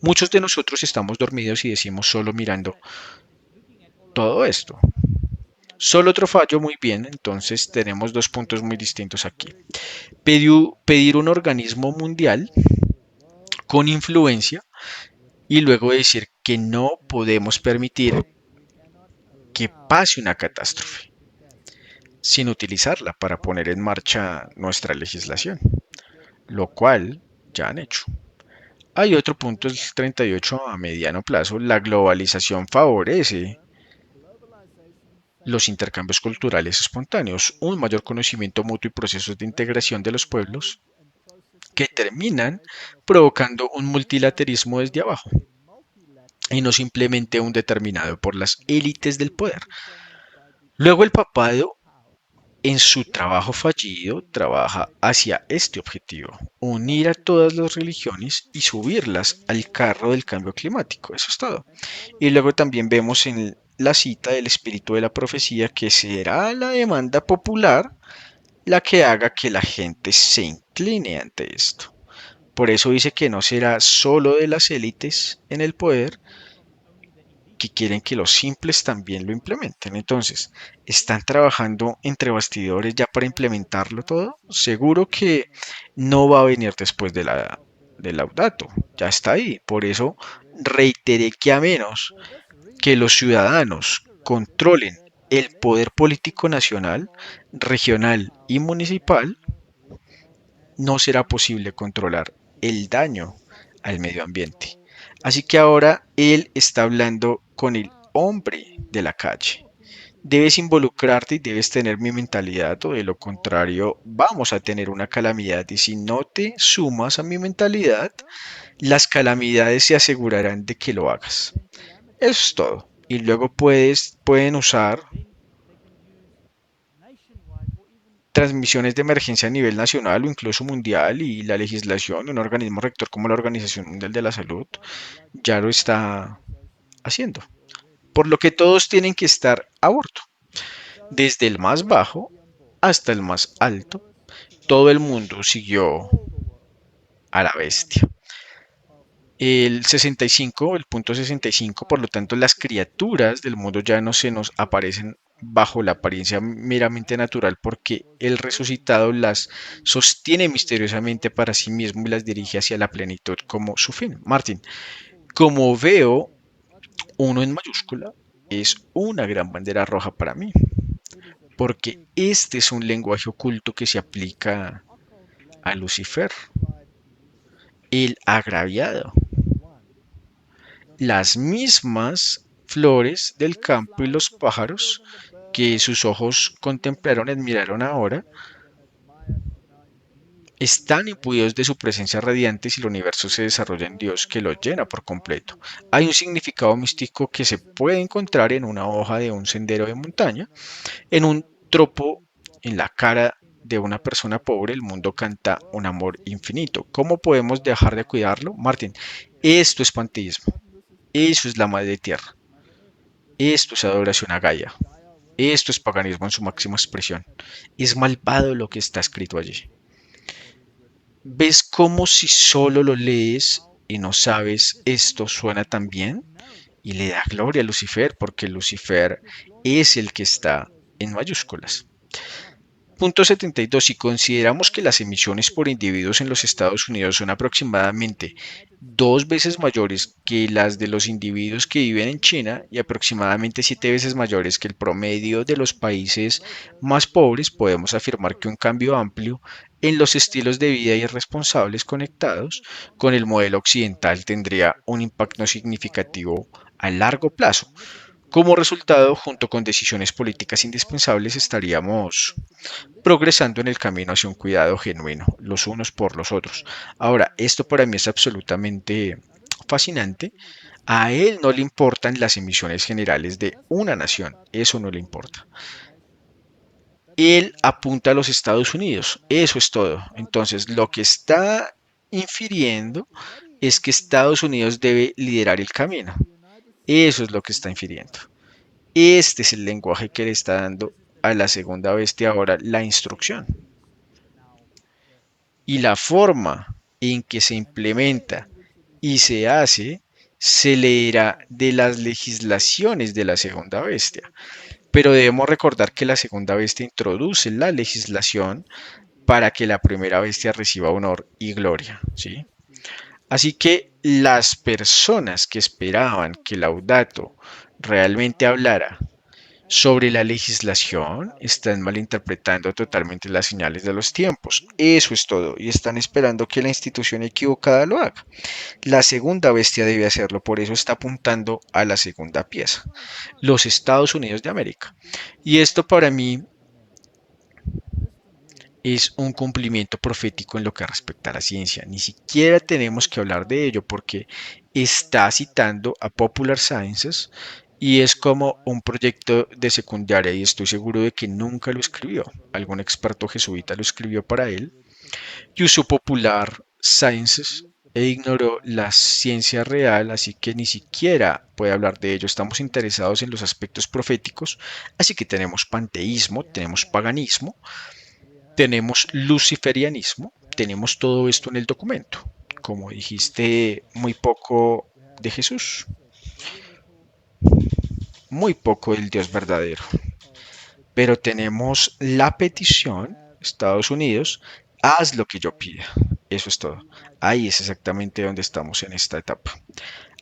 muchos de nosotros estamos dormidos y decimos solo mirando todo esto. Solo otro fallo, muy bien, entonces tenemos dos puntos muy distintos aquí. Pedir un organismo mundial con influencia y luego decir que no podemos permitir que pase una catástrofe sin utilizarla para poner en marcha nuestra legislación, lo cual ya han hecho. Hay otro punto, el 38 a mediano plazo, la globalización favorece los intercambios culturales espontáneos, un mayor conocimiento mutuo y procesos de integración de los pueblos que terminan provocando un multilaterismo desde abajo y no simplemente un determinado por las élites del poder. Luego el papado en su trabajo fallido trabaja hacia este objetivo, unir a todas las religiones y subirlas al carro del cambio climático. Eso es todo. Y luego también vemos en la cita del espíritu de la profecía que será la demanda popular la que haga que la gente se incline ante esto. Por eso dice que no será solo de las élites en el poder que quieren que los simples también lo implementen. Entonces, ¿están trabajando entre bastidores ya para implementarlo todo? Seguro que no va a venir después del laudato, ya está ahí. Por eso reiteré que a menos que los ciudadanos controlen el poder político nacional, regional y municipal, no será posible controlar el daño al medio ambiente. Así que ahora él está hablando con el hombre de la calle. Debes involucrarte y debes tener mi mentalidad o de lo contrario vamos a tener una calamidad y si no te sumas a mi mentalidad, las calamidades se asegurarán de que lo hagas. Eso es todo. Y luego pueden usar transmisiones de emergencia a nivel nacional o incluso mundial y la legislación de un organismo rector como la Organización Mundial de la Salud ya lo está haciendo. Por lo que todos tienen que estar a bordo, desde el más bajo hasta el más alto. Todo el mundo siguió a la bestia. El 65, el punto 65, por lo tanto, las criaturas del mundo ya no se nos aparecen bajo la apariencia meramente natural porque el resucitado las sostiene misteriosamente para sí mismo y las dirige hacia la plenitud como su fin. Martín, como veo uno en mayúscula, es una gran bandera roja para mí. porque este es un lenguaje oculto que se aplica a Lucifer, el agraviado. Las mismas flores del campo y los pájaros que sus ojos contemplaron y admiraron ahora, están imbuidos de su presencia radiante si el universo se desarrolla en Dios que lo llena por completo. Hay un significado místico que se puede encontrar en una hoja de un sendero de montaña, en un tropo en la cara de una persona pobre. El mundo canta un amor infinito. ¿Cómo podemos dejar de cuidarlo? Martín, esto es panteísmo. Eso es la madre tierra. Esto es adoración a Gaia. Esto es paganismo en su máxima expresión. Es malvado lo que está escrito allí. ¿Ves cómo si solo lo lees y no sabes esto suena tan bien? Y le da gloria a Lucifer porque Lucifer es el que está en mayúsculas. Punto 72. Si consideramos que las emisiones por individuos en los Estados Unidos son aproximadamente dos veces mayores que las de los individuos que viven en China y aproximadamente siete veces mayores que el promedio de los países más pobres, podemos afirmar que un cambio amplio en los estilos de vida irresponsables conectados con el modelo occidental tendría un impacto significativo a largo plazo. Como resultado, junto con decisiones políticas indispensables, estaríamos progresando en el camino hacia un cuidado genuino, los unos por los otros. Ahora, esto para mí es absolutamente fascinante. A él no le importan las emisiones generales de una nación, eso no le importa. Él apunta a los Estados Unidos, eso es todo. Entonces, lo que está infiriendo es que Estados Unidos debe liderar el camino. Eso es lo que está infiriendo. Este es el lenguaje que le está dando a la segunda bestia ahora la instrucción. Y la forma en que se implementa y se hace se leerá de las legislaciones de la segunda bestia. Pero debemos recordar que la segunda bestia introduce la legislación para que la primera bestia reciba honor y gloria, ¿sí? Así que las personas que esperaban que Laudato realmente hablara sobre la legislación, están malinterpretando totalmente las señales de los tiempos. Eso es todo. Y están esperando que la institución equivocada lo haga. La segunda bestia debe hacerlo, por eso está apuntando a la segunda pieza, los Estados Unidos de América. Y esto para mí es un cumplimiento profético en lo que respecta a la ciencia. Ni siquiera tenemos que hablar de ello porque está citando a Popular Sciences y es como un proyecto de secundaria y estoy seguro de que nunca lo escribió. Algún experto jesuita lo escribió para él y usó Popular Sciences e ignoró la ciencia real, así que ni siquiera puede hablar de ello. Estamos interesados en los aspectos proféticos, así que tenemos panteísmo, tenemos paganismo, tenemos luciferianismo, tenemos todo esto en el documento. Como dijiste, muy poco de Jesús, muy poco del Dios verdadero. Pero tenemos la petición, Estados Unidos, haz lo que yo pida. Eso es todo. Ahí es exactamente donde estamos en esta etapa.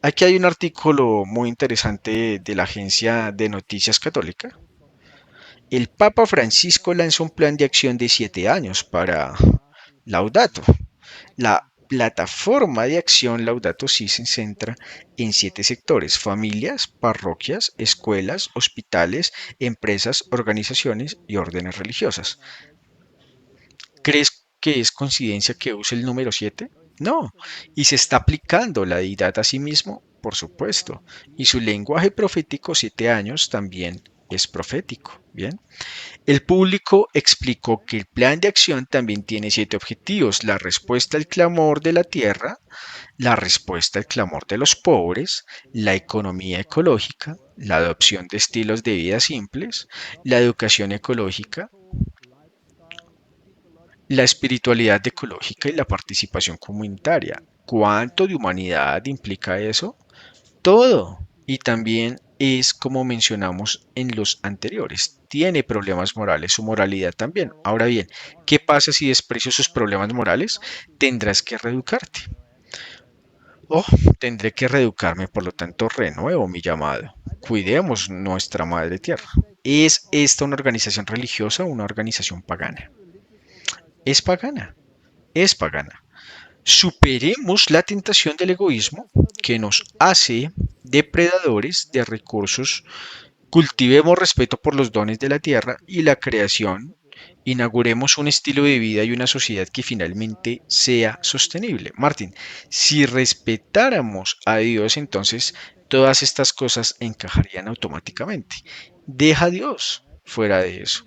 Aquí hay un artículo muy interesante de la agencia de noticias católica. El Papa Francisco lanzó un plan de acción de 7 años para Laudato. La plataforma de acción Laudato Si se centra en 7 sectores: familias, parroquias, escuelas, hospitales, empresas, organizaciones y órdenes religiosas. ¿Crees que es coincidencia que use el número 7? No. ¿Y se está aplicando la deidad a sí mismo? Por supuesto. Y su lenguaje profético 7 años también es profético. Bien. El público explicó que el plan de acción también tiene 7 objetivos: la respuesta al clamor de la tierra, la respuesta al clamor de los pobres, la economía ecológica, la adopción de estilos de vida simples, la educación ecológica, la espiritualidad ecológica y la participación comunitaria. ¿Cuánto de humanidad implica eso? Todo. Y también es como mencionamos en los anteriores, tiene problemas morales, su moralidad también. Ahora bien, ¿qué pasa si desprecio sus problemas morales? Tendrás que reeducarte. Oh, tendré que reeducarme, por lo tanto renuevo mi llamado. Cuidemos nuestra madre tierra. ¿Es esta una organización religiosa o una organización pagana? Es pagana, es pagana. Superemos la tentación del egoísmo que nos hace depredadores de recursos. Cultivemos respeto por los dones de la tierra y la creación. Inauguremos un estilo de vida y una sociedad que finalmente sea sostenible. Martín, si respetáramos a Dios, entonces todas estas cosas encajarían automáticamente. Deja a Dios fuera de eso.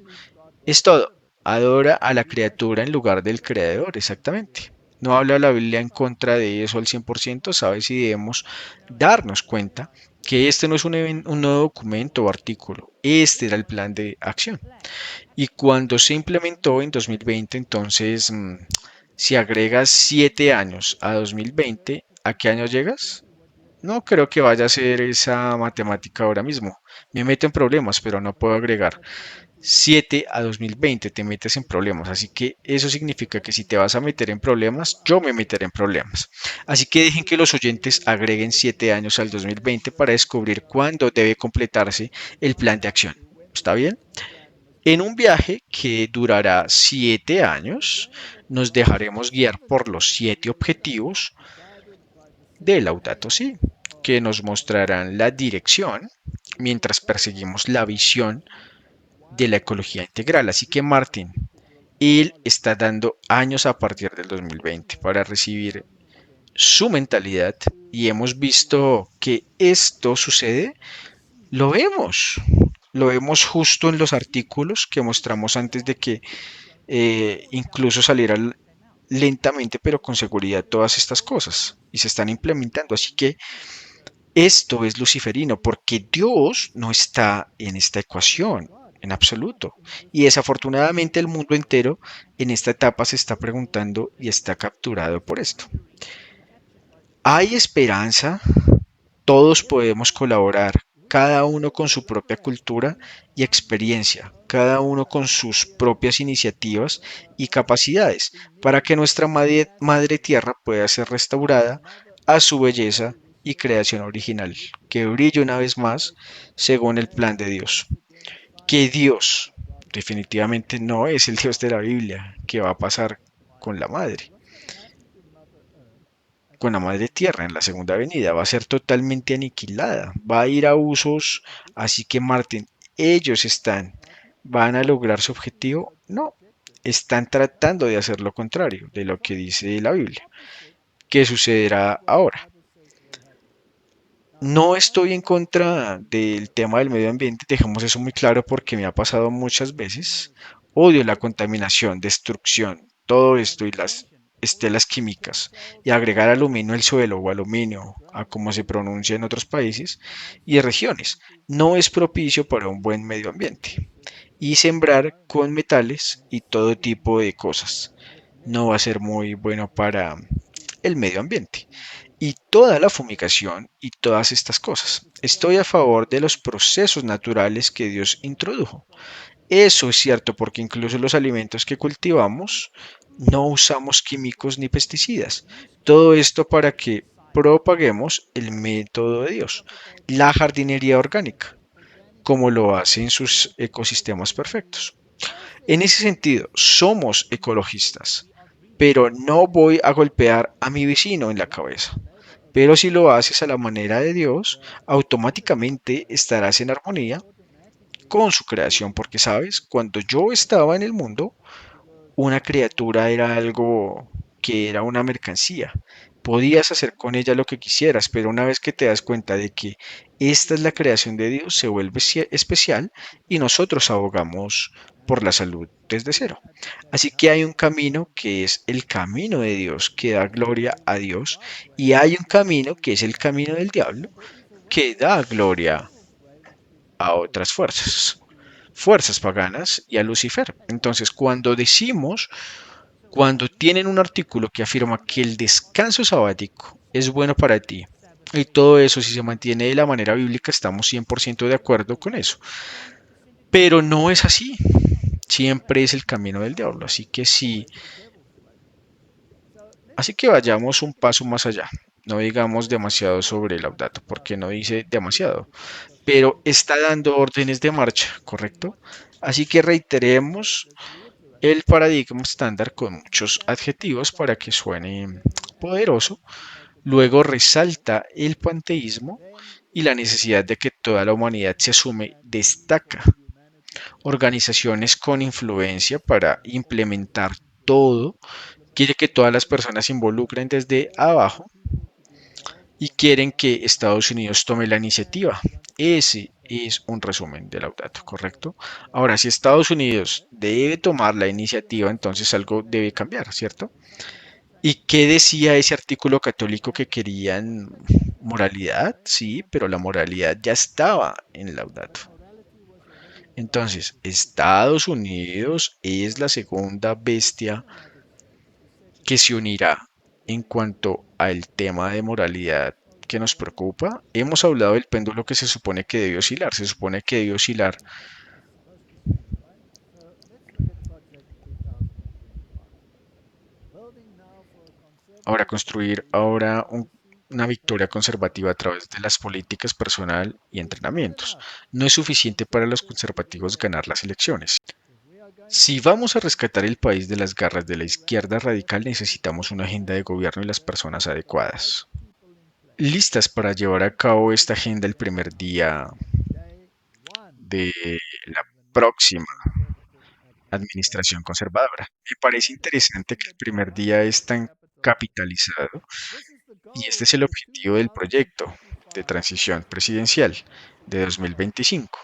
Es todo. Adora a la criatura en lugar del creador, exactamente. No habla la Biblia en contra de eso al 100%, ¿sabes? Si debemos darnos cuenta que este no es un nuevo documento o artículo, este era el plan de acción. Y cuando se implementó en 2020, entonces, si agregas 7 años a 2020, ¿a qué año llegas? No creo que vaya a ser esa matemática ahora mismo. Me meto en problemas, pero no puedo agregar 7 a 2020, te metes en problemas. Así que eso significa que si te vas a meter en problemas, yo me meteré en problemas. Así que dejen que los oyentes agreguen 7 años al 2020 para descubrir cuándo debe completarse el plan de acción. ¿Está bien? En un viaje que durará 7 años, nos dejaremos guiar por los 7 objetivos de Laudato Si, que nos mostrarán la dirección mientras perseguimos la visión de la ecología integral. Así que Martin, él está dando años a partir del 2020 para recibir su mentalidad y hemos visto que esto sucede, lo vemos. Lo vemos justo en los artículos que mostramos antes de que incluso salieran lentamente pero con seguridad todas estas cosas y se están implementando. Así que esto es luciferino porque Dios no está en esta ecuación en absoluto. Y desafortunadamente el mundo entero en esta etapa se está preguntando y está capturado por esto. ¿Hay esperanza? Todos podemos colaborar, cada uno con su propia cultura y experiencia, cada uno con sus propias iniciativas y capacidades, para que nuestra madre tierra pueda ser restaurada a su belleza y creación original, que brille una vez más según el plan de Dios. Que Dios definitivamente no es el Dios de la Biblia, que va a pasar con la madre con la madre tierra en la segunda venida, va a ser totalmente aniquilada, va a ir a usos, así que Martin, ellos van a lograr su objetivo, no, están tratando de hacer lo contrario de lo que dice la Biblia. ¿Qué sucederá ahora? No estoy en contra del tema del medio ambiente, dejemos eso muy claro porque me ha pasado muchas veces. Odio la contaminación, destrucción, todo esto y las estelas químicas y agregar aluminio al suelo o aluminio a como se pronuncia en otros países y regiones no es propicio para un buen medio ambiente. Y sembrar con metales y todo tipo de cosas no va a ser muy bueno para el medio ambiente y toda la fumigación y todas estas cosas. Estoy a favor de los procesos naturales que Dios introdujo. Eso es cierto porque incluso los alimentos que cultivamos no usamos químicos ni pesticidas. Todo esto para que propaguemos el método de Dios, la jardinería orgánica, como lo hace en sus ecosistemas perfectos. En ese sentido, somos ecologistas, pero no voy a golpear a mi vecino en la cabeza. Pero si lo haces a la manera de Dios, automáticamente estarás en armonía con su creación, porque sabes, cuando yo estaba en el mundo, una criatura era algo que era una mercancía. Podías hacer con ella lo que quisieras, pero una vez que te das cuenta de que esta es la creación de Dios, se vuelve especial y nosotros abogamos por la salud desde cero. Así que hay un camino que es el camino de Dios, que da gloria a Dios, y hay un camino que es el camino del diablo, que da gloria a otras fuerzas paganas y a Lucifer. Entonces, cuando tienen un artículo que afirma que el descanso sabático es bueno para ti, y todo eso, si se mantiene de la manera bíblica, estamos 100% de acuerdo con eso. Pero no es así. Siempre es el camino del diablo. Así que sí, así que vayamos un paso más allá. no digamos demasiado sobre Laudato, porque no dice demasiado, pero está dando órdenes de marcha, ¿correcto? Así que reiteremos el paradigma estándar con muchos adjetivos para que suene poderoso. Luego resalta el panteísmo y la necesidad de que toda la humanidad se asume, destaca organizaciones con influencia para implementar todo, quiere que todas las personas se involucren desde abajo y quieren que Estados Unidos tome la iniciativa. Ese es un resumen de Laudato, ¿correcto? Ahora, si Estados Unidos debe tomar la iniciativa, entonces algo debe cambiar, ¿cierto? ¿Y qué decía ese artículo católico que querían moralidad? Sí, pero la moralidad ya estaba en Laudato. Entonces, Estados Unidos es la segunda bestia que se unirá en cuanto al tema de moralidad que nos preocupa. Hemos hablado del péndulo que se supone que debe oscilar. Se supone que debe oscilar. Ahora, construir ahora una victoria conservativa a través de las políticas personal y entrenamientos. No es suficiente para los conservativos ganar las elecciones. Si vamos a rescatar el país de las garras de la izquierda radical, necesitamos una agenda de gobierno y las personas adecuadas. Listas para llevar a cabo esta agenda el primer día de la próxima administración conservadora. Me parece interesante que el primer día es tan capitalizado y este es el objetivo del proyecto de transición presidencial de 2025.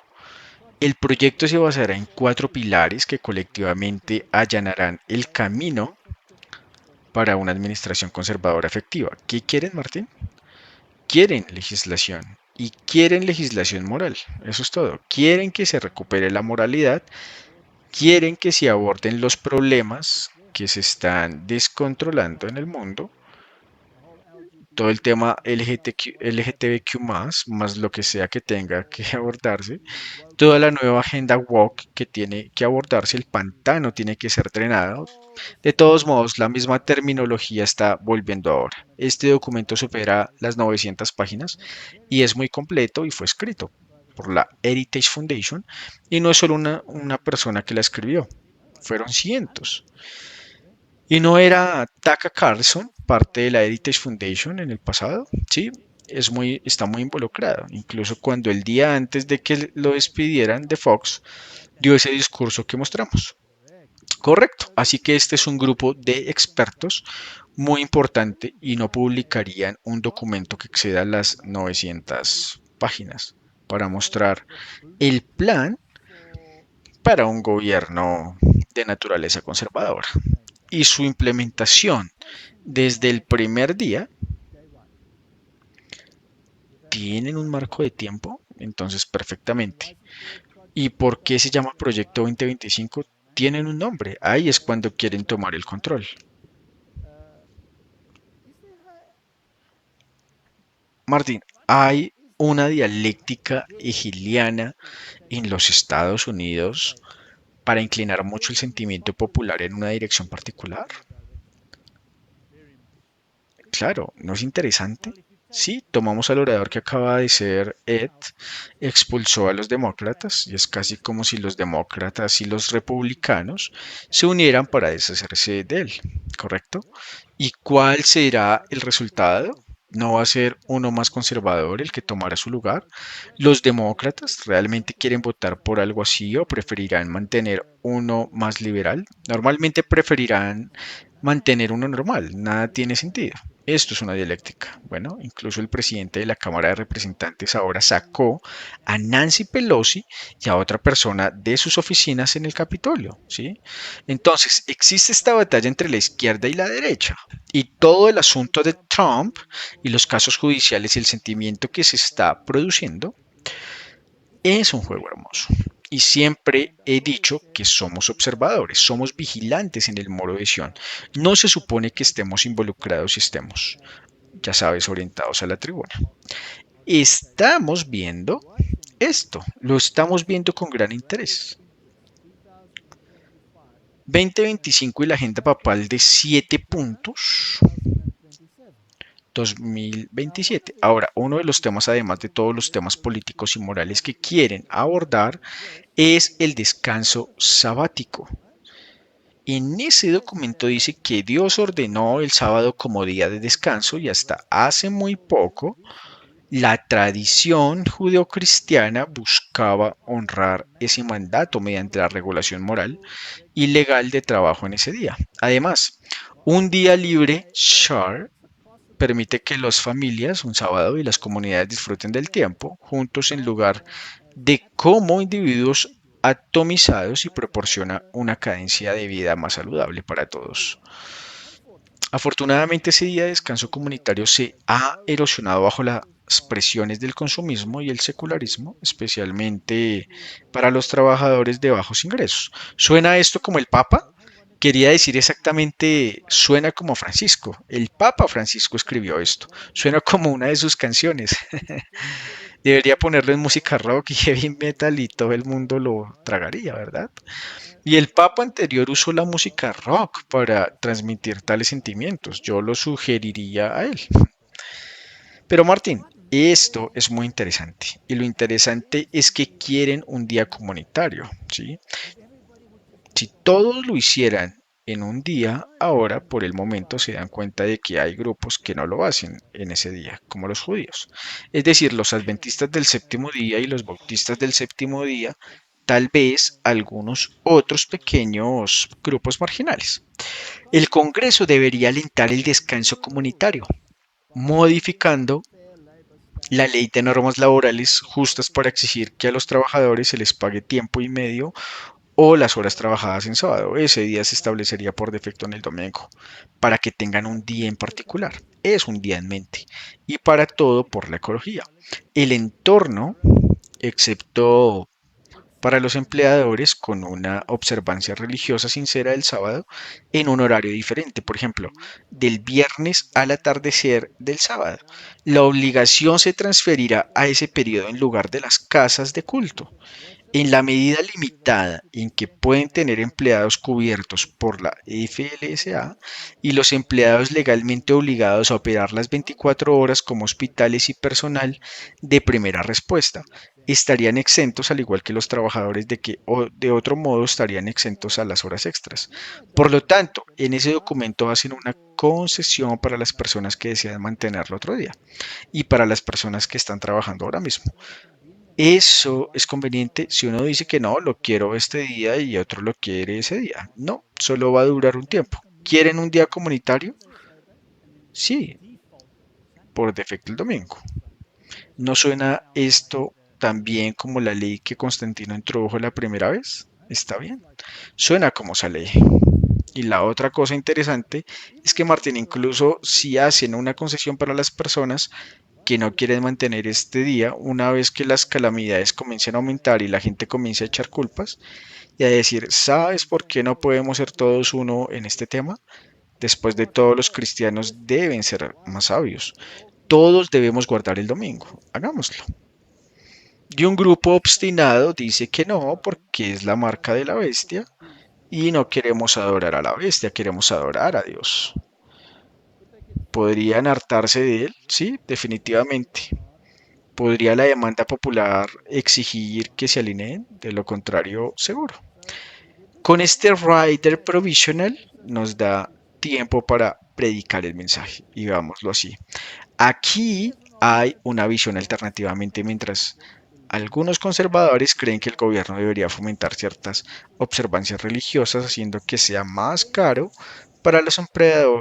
El proyecto se basará en cuatro pilares que colectivamente allanarán el camino para una administración conservadora efectiva. ¿Qué quieren, Martín? Quieren legislación y quieren legislación moral. Eso es todo. Quieren que se recupere la moralidad, quieren que se aborden los problemas que se están descontrolando en el mundo, todo el tema LGTBQ más lo que sea que tenga que abordarse, toda la nueva agenda woke que tiene que abordarse, el pantano tiene que ser drenado. De todos modos, la misma terminología está volviendo ahora. Este documento supera las 900 páginas y es muy completo y fue escrito por la Heritage Foundation y no es solo una persona que la escribió, fueron cientos. Y no era Taka Carlson, parte de la Heritage Foundation en el pasado, sí, está muy involucrado. Incluso cuando el día antes de que lo despidieran de Fox, dio ese discurso que mostramos. Correcto. Así que este es un grupo de expertos muy importante y no publicarían un documento que exceda las 900 páginas para mostrar el plan para un gobierno de naturaleza conservadora y su implementación desde el primer día tienen un marco de tiempo, entonces perfectamente. ¿Y por qué se llama Proyecto 2025? Tienen un nombre, ahí es cuando quieren tomar el control. Martín, hay una dialéctica hegeliana en los Estados Unidos para inclinar mucho el sentimiento popular en una dirección particular. Claro, ¿no es interesante? Sí, tomamos al orador que acaba de ser Ed, expulsó a los demócratas y es casi como si los demócratas y los republicanos se unieran para deshacerse de él, ¿correcto? ¿Y cuál será el resultado? ¿No va a ser uno más conservador el que tomará su lugar? ¿Los demócratas realmente quieren votar por algo así o preferirán mantener uno más liberal? Normalmente preferirán mantener uno normal, nada tiene sentido. Esto es una dialéctica. Bueno, incluso el presidente de la Cámara de Representantes ahora sacó a Nancy Pelosi y a otra persona de sus oficinas en el Capitolio, ¿sí? Entonces, existe esta batalla entre la izquierda y la derecha. Y todo el asunto de Trump y los casos judiciales y el sentimiento que se está produciendo es un juego hermoso. Y siempre he dicho que somos observadores, somos vigilantes en el moro de Sion. No se supone que estemos involucrados y estemos, ya sabes, orientados a la tribuna. Estamos viendo esto, lo estamos viendo con gran interés. 2025 y la agenda papal de 7 puntos 2027. Ahora, uno de los temas, además de todos los temas políticos y morales que quieren abordar, es el descanso sabático. En ese documento dice que Dios ordenó el sábado como día de descanso y hasta hace muy poco la tradición judeocristiana buscaba honrar ese mandato mediante la regulación moral y legal de trabajo en ese día. Además, un día libre, Shar, permite que las familias, un sábado, y las comunidades disfruten del tiempo juntos en lugar de como individuos atomizados y proporciona una cadencia de vida más saludable para todos. Afortunadamente, ese día de descanso comunitario se ha erosionado bajo las presiones del consumismo y el secularismo, especialmente para los trabajadores de bajos ingresos. ¿Suena esto como el Papa? Quería decir exactamente, suena como Francisco. El Papa Francisco escribió esto. Suena como una de sus canciones. Debería ponerlo en música rock y heavy metal y todo el mundo lo tragaría, ¿verdad? Y el Papa anterior usó la música rock para transmitir tales sentimientos. Yo lo sugeriría a él. Pero Martín, esto es muy interesante. Y lo interesante es que quieren un día comunitario, ¿sí? Si todos lo hicieran en un día, ahora por el momento se dan cuenta de que hay grupos que no lo hacen en ese día, como los judíos. Es decir, los adventistas del séptimo día y los bautistas del séptimo día, tal vez algunos otros pequeños grupos marginales. El Congreso debería alentar el descanso comunitario, modificando la ley de normas laborales justas para exigir que a los trabajadores se les pague tiempo y medio o las horas trabajadas en sábado. Ese día se establecería por defecto en el domingo, para que tengan un día en particular. Es un día en mente. Y para todo por la ecología. El entorno, excepto para los empleadores con una observancia religiosa sincera del sábado en un horario diferente, por ejemplo, del viernes al atardecer del sábado. La obligación se transferirá a ese periodo en lugar de las casas de culto. En la medida limitada en que pueden tener empleados cubiertos por la FLSA y los empleados legalmente obligados a operar las 24 horas como hospitales y personal de primera respuesta, estarían exentos al igual que los trabajadores de que o de otro modo estarían exentos a las horas extras. Por lo tanto, en ese documento hacen una concesión para las personas que desean mantenerlo otro día y para las personas que están trabajando ahora mismo. Eso es conveniente si uno dice que no, lo quiero este día y otro lo quiere ese día. No, solo va a durar un tiempo. ¿Quieren un día comunitario? Sí, por defecto el domingo. ¿No suena esto tan bien como la ley que Constantino introdujo la primera vez? Está bien. Suena como esa ley. Y la otra cosa interesante es que Martín, incluso si hacen una concesión para las personas que no quieren mantener este día, una vez que las calamidades comiencen a aumentar y la gente comience a echar culpas y a decir, ¿sabes por qué no podemos ser todos uno en este tema? Después de todo, los cristianos deben ser más sabios. Todos debemos guardar el domingo. Hagámoslo. Y un grupo obstinado dice que no, porque es la marca de la bestia y no queremos adorar a la bestia, queremos adorar a Dios. ¿Podrían hartarse de él? Sí, definitivamente. ¿Podría la demanda popular exigir que se alineen? De lo contrario, seguro. Con este Rider Provisional nos da tiempo para predicar el mensaje, y veámoslo así. Aquí hay una visión alternativamente mientras algunos conservadores creen que el gobierno debería fomentar ciertas observancias religiosas haciendo que sea más caro para los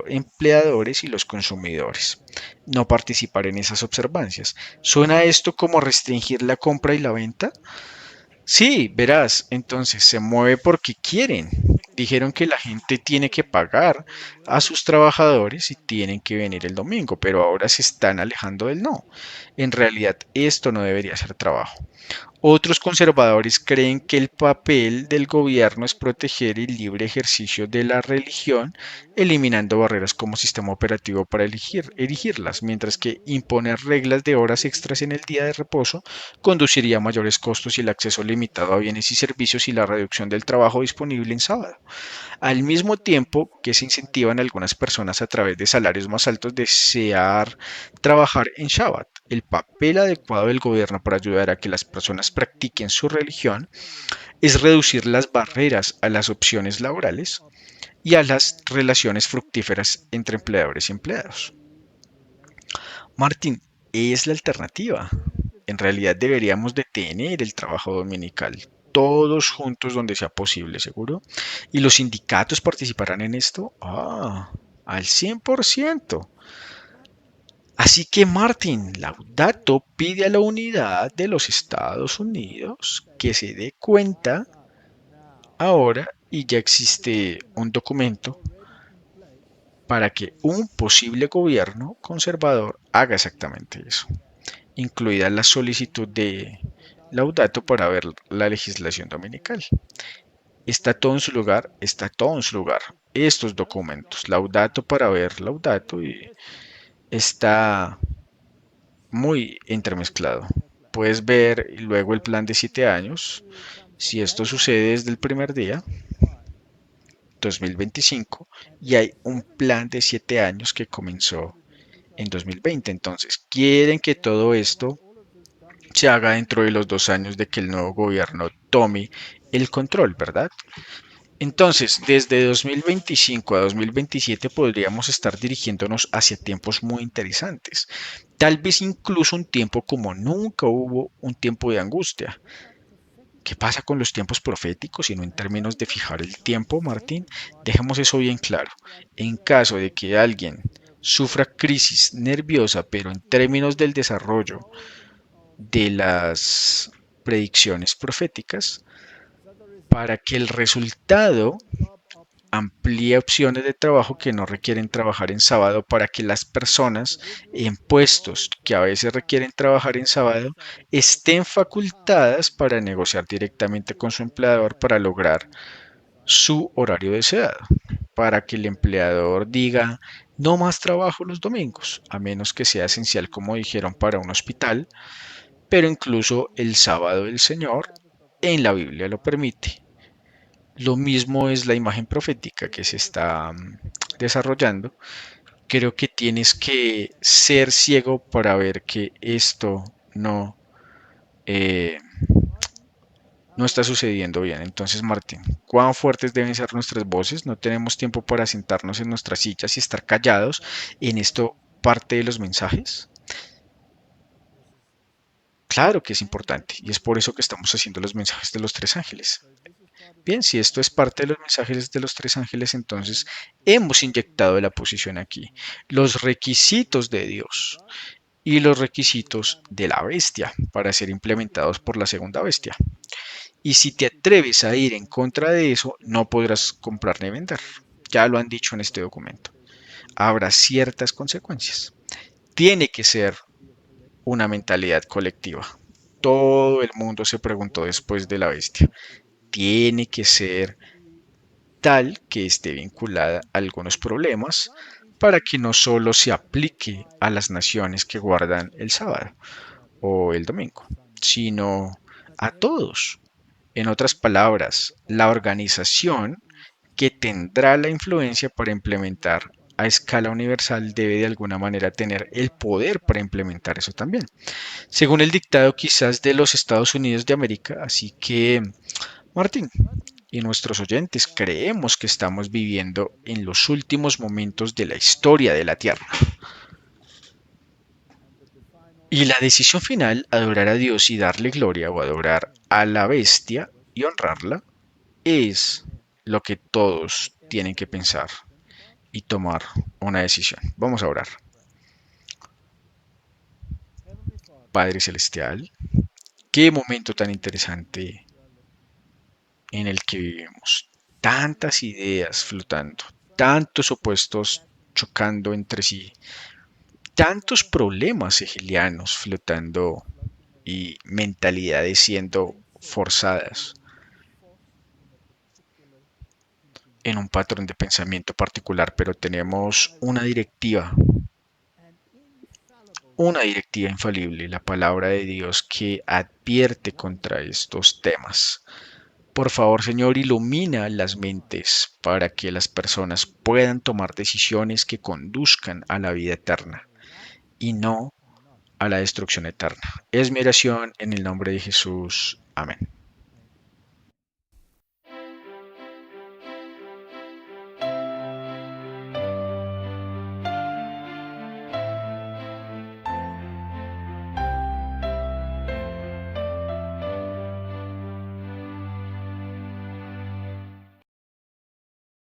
empleadores y los consumidores no participar en esas observancias. ¿Suena esto como restringir la compra y la venta? Sí, verás, entonces se mueve porque quieren. Dijeron que la gente tiene que pagar a sus trabajadores y tienen que venir el domingo, pero ahora se están alejando del no. En realidad, esto no debería ser trabajo. Otros conservadores creen que el papel del gobierno es proteger el libre ejercicio de la religión, eliminando barreras como sistema operativo para erigirlas, mientras que imponer reglas de horas extras en el día de reposo conduciría a mayores costos y el acceso limitado a bienes y servicios y la reducción del trabajo disponible en sábado. Al mismo tiempo que se incentivan a algunas personas a través de salarios más altos desear trabajar en Shabbat. El papel adecuado del gobierno para ayudar a que las personas practiquen su religión es reducir las barreras a las opciones laborales y a las relaciones fructíferas entre empleadores y empleados. Martín, es la alternativa. En realidad deberíamos detener el trabajo dominical, todos juntos donde sea posible, ¿seguro? ¿Y los sindicatos participarán en esto? Al 100%. Así que Martin Laudato pide a la unidad de los Estados Unidos que se dé cuenta ahora y ya existe un documento para que un posible gobierno conservador haga exactamente eso, incluida la solicitud de Laudato para ver la legislación dominical. Está todo en su lugar, está todo en su lugar. Estos documentos, Laudato para ver Laudato, y está muy entremezclado. Puedes ver luego el plan de 7 años. Si esto sucede desde el primer día, 2025, y hay un plan de 7 años que comenzó en 2020. Entonces, quieren que todo esto se haga dentro de los 2 años de que el nuevo gobierno tome el control, ¿verdad? Entonces, desde 2025 a 2027 podríamos estar dirigiéndonos hacia tiempos muy interesantes. Tal vez incluso un tiempo como nunca hubo un tiempo de angustia. ¿Qué pasa con los tiempos proféticos y no en términos de fijar el tiempo, Martín? Dejemos eso bien claro. En caso de que alguien sufra crisis nerviosa, pero en términos del desarrollo de las predicciones proféticas, para que el resultado amplíe opciones de trabajo que no requieren trabajar en sábado para que las personas en puestos que a veces requieren trabajar en sábado estén facultadas para negociar directamente con su empleador para lograr su horario deseado, para que el empleador diga no más trabajo los domingos, a menos que sea esencial como dijeron para un hospital, pero incluso el sábado del Señor en la Biblia lo permite. Lo mismo es la imagen profética que se está desarrollando. Creo que tienes que ser ciego para ver que esto eh, no está sucediendo bien. Entonces, Martín, ¿cuán fuertes deben ser nuestras voces? No tenemos tiempo para sentarnos en nuestras sillas y estar callados. En esto parte de los mensajes. Claro que es importante y es por eso que estamos haciendo los mensajes de los tres ángeles. Bien, si esto es parte de los mensajes de los tres ángeles, entonces hemos inyectado la posición aquí. Los requisitos de Dios y los requisitos de la bestia para ser implementados por la segunda bestia. Y si te atreves a ir en contra de eso, no podrás comprar ni vender. Ya lo han dicho en este documento. Habrá ciertas consecuencias. Tiene que ser una mentalidad colectiva. Todo el mundo se preguntó después de la bestia. Tiene que ser tal que esté vinculada a algunos problemas para que no solo se aplique a las naciones que guardan el sábado o el domingo, sino a todos. En otras palabras, la organización que tendrá la influencia para implementar a escala universal debe de alguna manera tener el poder para implementar eso también, según el dictado quizás de los Estados Unidos de América. Así que, Martín, y nuestros oyentes, creemos que estamos viviendo en los últimos momentos de la historia de la Tierra. Y la decisión final, adorar a Dios y darle gloria o adorar a la bestia y honrarla, es lo que todos tienen que pensar y tomar una decisión. Vamos a orar. Padre Celestial, qué momento tan interesante en el que vivimos. Tantas ideas flotando, tantos opuestos chocando entre sí, tantos problemas hegelianos flotando y mentalidades siendo forzadas en un patrón de pensamiento particular, pero tenemos una directiva infalible, la palabra de Dios que advierte contra estos temas. Por favor, Señor, ilumina las mentes para que las personas puedan tomar decisiones que conduzcan a la vida eterna y no a la destrucción eterna. Es mi oración en el nombre de Jesús. Amén.